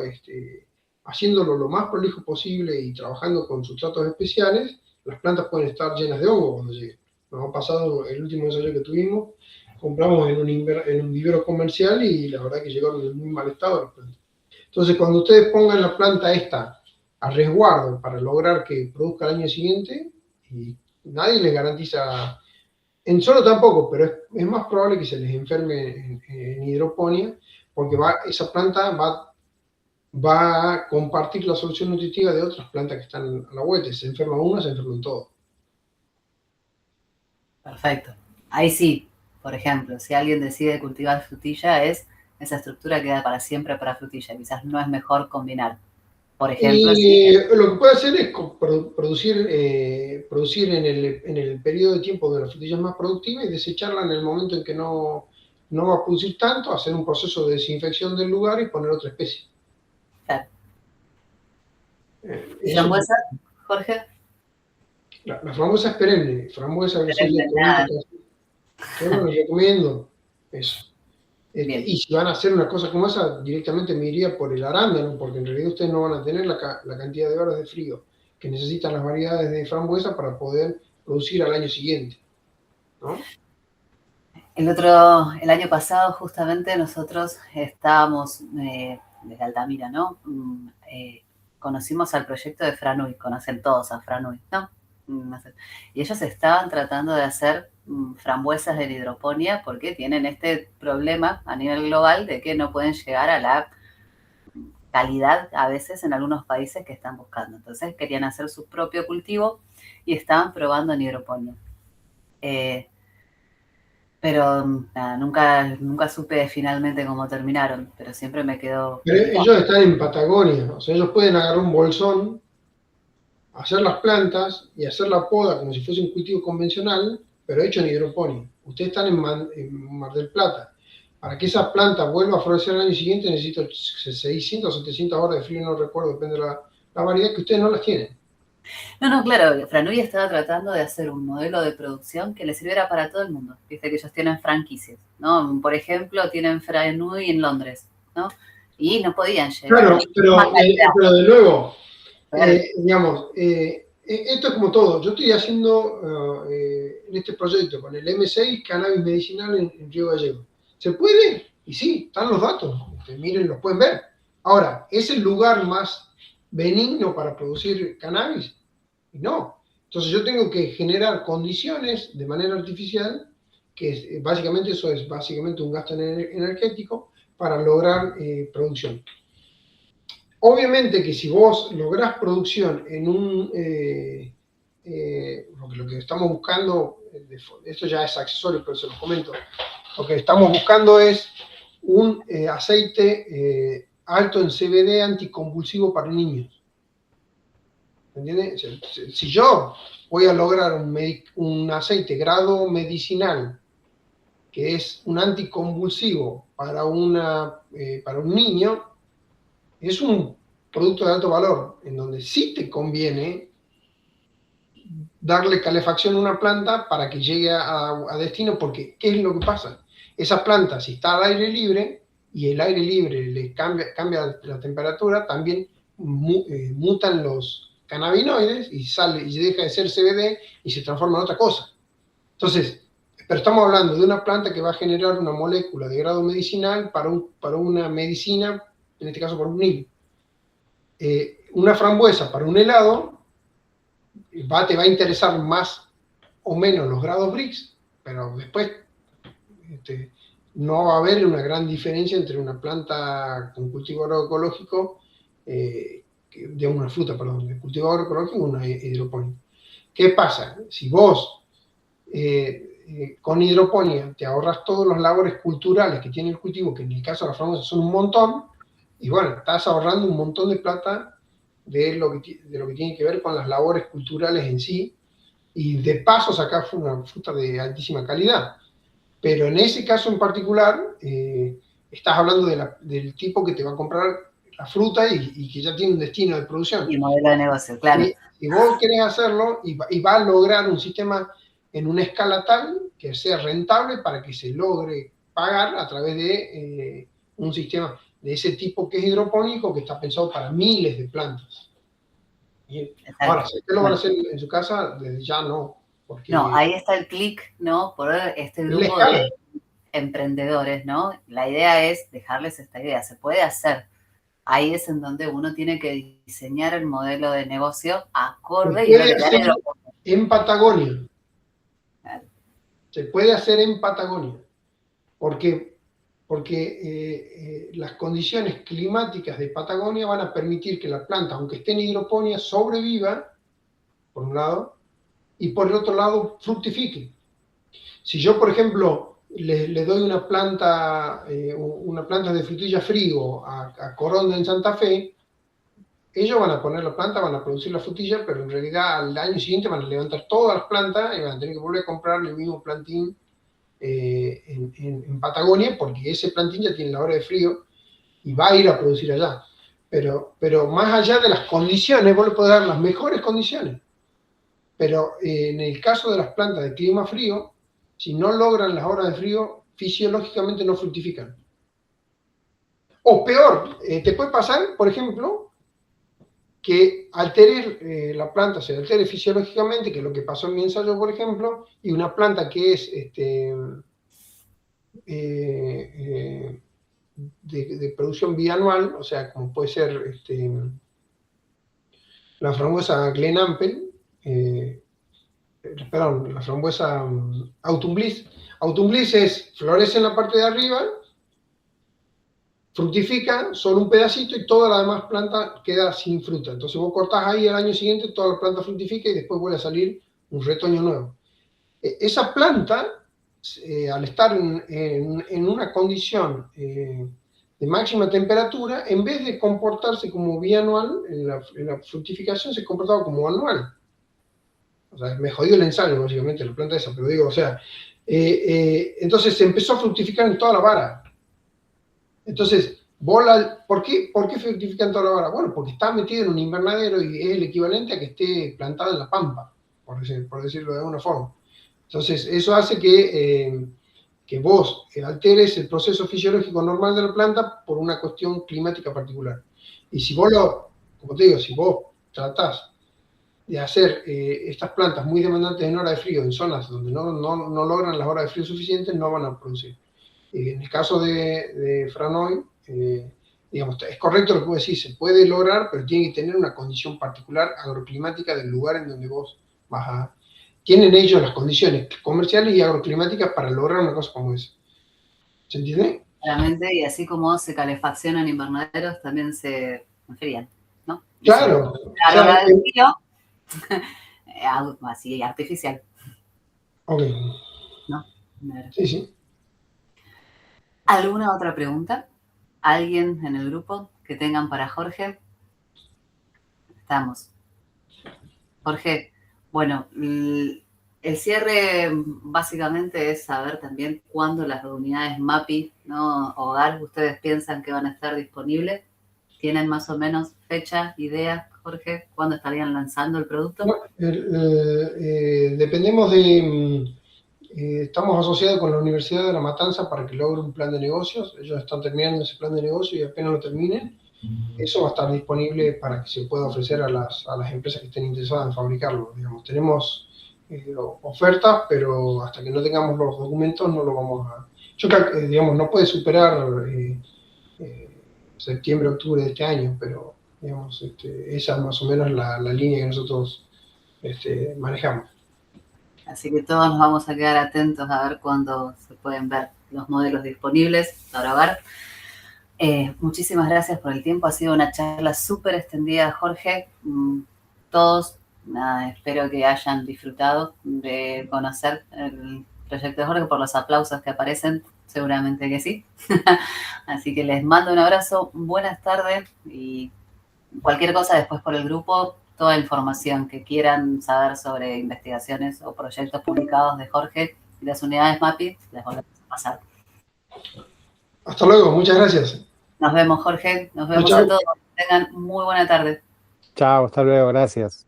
haciéndolo lo más prolijo posible y trabajando con sustratos especiales, las plantas pueden estar llenas de hongo cuando lleguen. Nos ha pasado el último ensayo que tuvimos, compramos en un vivero comercial y la verdad que llegaron en muy mal estado las plantas. Entonces, cuando ustedes pongan la planta esta a resguardo para lograr que produzca el año siguiente, y nadie les garantiza, en solo tampoco, pero es más probable que se les enferme en hidroponía, porque esa planta va a compartir la solución nutritiva de otras plantas que están a la vuelta. Si se enferma una, se enferman todos. Perfecto. Ahí sí, por ejemplo, si alguien decide cultivar frutilla, esa estructura queda para siempre para frutilla. Quizás no es mejor combinar. Por ejemplo, lo que puede hacer es producir en el periodo de tiempo de la frutilla es más productiva y desecharla en el momento en que no va a producir tanto, hacer un proceso de desinfección del lugar y poner otra especie. Claro. ¿Y frambuesa, Jorge? La frambuesa es perenne, frambuesa, grosella, yo no les recomiendo eso. Y si van a hacer una cosa como esa, directamente me iría por el arándano, porque en realidad ustedes no van a tener la cantidad de horas de frío que necesitan las variedades de frambuesa para poder producir al año siguiente, ¿no? El año pasado justamente nosotros estábamos desde Altamira, ¿no? Conocimos al proyecto de Franui, conocen todos a Franui, ¿no? Y ellos estaban tratando de hacer frambuesas en hidroponía porque tienen este problema a nivel global de que no pueden llegar a la calidad a veces en algunos países que están buscando. Entonces querían hacer su propio cultivo y estaban probando en hidroponía. Pero nunca supe finalmente cómo terminaron, pero siempre me quedó... Pero ellos están en Patagonia, o sea, ellos pueden agarrar un bolsón, hacer las plantas y hacer la poda como si fuese un cultivo convencional, pero hecho en hidroponía. Ustedes están en Mar del Plata. Para que esa planta vuelva a florecer el año siguiente necesito 600 o 700 horas de frío, no recuerdo, depende de la variedad, que ustedes no las tienen. No, claro, Franui estaba tratando de hacer un modelo de producción que le sirviera para todo el mundo. Viste que ellos tienen franquicias, ¿no? Por ejemplo, tienen Franui en Londres, ¿no? Y no podían llegar. Claro, pero de nuevo, digamos, esto es como todo. Yo estoy haciendo en este proyecto con el M6 cannabis medicinal en Río Gallegos. ¿Se puede? Y sí, están los datos. Miren, los pueden ver. Ahora, ¿es el lugar más benigno para producir cannabis? No. Entonces yo tengo que generar condiciones de manera artificial, que básicamente eso es básicamente un gasto energético para lograr producción. Obviamente que si vos lográs producción en un... lo que estamos buscando, esto ya es accesorio, pero se los comento, lo que estamos buscando es un aceite alto en CBD anticonvulsivo para niños. ¿Entiendes? Si yo voy a lograr un aceite grado medicinal que es un anticonvulsivo para un niño, es un producto de alto valor, en donde sí te conviene darle calefacción a una planta para que llegue a destino, porque ¿qué es lo que pasa? Esa planta, si está al aire libre, y el aire libre le cambia la temperatura, también mutan los cannabinoides y deja de ser CBD y se transforma en otra cosa. Entonces, pero estamos hablando de una planta que va a generar una molécula de grado medicinal para una medicina, en este caso para un niño. Una frambuesa para un helado te va a interesar más o menos los grados Brix, pero después no va a haber una gran diferencia entre una planta con cultivo agroecológico, de una fruta, perdón, de cultivo agroecológico y una hidroponía. ¿Qué pasa? Si vos con hidroponía te ahorras todos los labores culturales que tiene el cultivo, que en el caso de la frambuesa son un montón, y bueno, estás ahorrando un montón de plata de lo que tiene que ver con las labores culturales en sí, y de paso sacás una fruta de altísima calidad. Pero en ese caso en particular, estás hablando del tipo que te va a comprar la fruta y que ya tiene un destino de producción. Y modelo de negocio, claro. Si vos querés hacerlo y va a lograr un sistema en una escala tal que sea rentable para que se logre pagar a través de un sistema de ese tipo que es hidropónico, que está pensado para miles de plantas. Ahora, si ustedes lo van a hacer en su casa, desde ya no. Porque no, ahí está el clic, ¿no? Por este grupo de emprendedores, ¿no? La idea es dejarles esta idea, se puede hacer. Ahí es en donde uno tiene que diseñar el modelo de negocio acorde y en Patagonia. Claro. Se puede hacer en Patagonia. Porque las condiciones climáticas de Patagonia van a permitir que la planta, aunque esté en hidroponía, sobreviva, por un lado, y por el otro lado, fructifique. Si yo, por ejemplo, le doy una planta de frutilla frío a Coronda en Santa Fe, ellos van a poner la planta, van a producir la frutilla, pero en realidad al año siguiente van a levantar todas las plantas y van a tener que volver a comprar el mismo plantín en Patagonia, porque ese plantín ya tiene la hora de frío y va a ir a producir allá. Pero más allá de las condiciones, vos le podés dar las mejores condiciones. Pero en el caso de las plantas de clima frío, si no logran las horas de frío, fisiológicamente no fructifican. O peor, te puede pasar, por ejemplo, que altere la planta, se altere fisiológicamente, que es lo que pasó en mi ensayo, por ejemplo, y una planta que es de producción bianual, o sea, como puede ser la frambuesa Glen Ampel, perdón, la frambuesa Autumn Bliss. Autumn Bliss florece en la parte de arriba, fructifica solo un pedacito y toda la demás planta queda sin fruta. Entonces vos cortás ahí al año siguiente, toda la planta fructifica y después vuelve a salir un retoño nuevo. Esa planta, al estar en una condición de máxima temperatura, en vez de comportarse como bianual, en la fructificación se comportaba como anual. O sea, me jodió el ensayo, básicamente, la planta esa, pero digo, o sea, entonces se empezó a fructificar en toda la vara. Entonces, ¿por qué fructifica en toda la vara? Bueno, porque está metido en un invernadero y es el equivalente a que esté plantada en la pampa, por decirlo de alguna forma. Entonces, eso hace que vos alteres el proceso fisiológico normal de la planta por una cuestión climática particular. Y si vos como te digo, si vos tratás de hacer estas plantas muy demandantes en hora de frío, en zonas donde no logran las horas de frío suficientes, no van a producir. En el caso de Franoy, digamos, es correcto lo que vos decís, se puede lograr, pero tiene que tener una condición particular agroclimática del lugar en donde vos vas a... Tienen ellos las condiciones comerciales y agroclimáticas para lograr una cosa como esa. ¿Se entiende? Claramente, y así como se calefaccionan invernaderos, también se enfrían, ¿no? Claro. A la hora del frío, así artificial. Ok. ¿No? Sí, sí. ¿Alguna otra pregunta? ¿Alguien en el grupo que tengan para Jorge? Estamos. Jorge, bueno, el cierre básicamente es saber también cuándo las unidades MAPI, ¿no? Hogar, ustedes piensan que van a estar disponibles. ¿Tienen más o menos fecha, idea, Jorge? ¿Cuándo estarían lanzando el producto? No, dependemos de... estamos asociados con la Universidad de La Matanza para que logre un plan de negocios. Ellos están terminando ese plan de negocio y apenas lo terminen, eso va a estar disponible para que se pueda ofrecer a las empresas que estén interesadas en fabricarlo. Digamos, tenemos ofertas, pero hasta que no tengamos los documentos no lo vamos a... Yo creo que, digamos, no puede superar septiembre, octubre de este año, pero digamos, esa es más o menos la línea que nosotros manejamos. Así que todos nos vamos a quedar atentos a ver cuándo se pueden ver los modelos disponibles para hogar. Muchísimas gracias por el tiempo. Ha sido una charla súper extendida, Jorge. Todos, espero que hayan disfrutado de conocer el proyecto de Jorge por los aplausos que aparecen. Seguramente que sí. Así que les mando un abrazo. Buenas tardes y cualquier cosa después por el grupo. Toda información que quieran saber sobre investigaciones o proyectos publicados de Jorge y las unidades MAPI, les volvemos a pasar. Hasta luego, muchas gracias. Nos vemos, Jorge. Nos vemos a todos. Tengan muy buena tarde. Chao, hasta luego, gracias.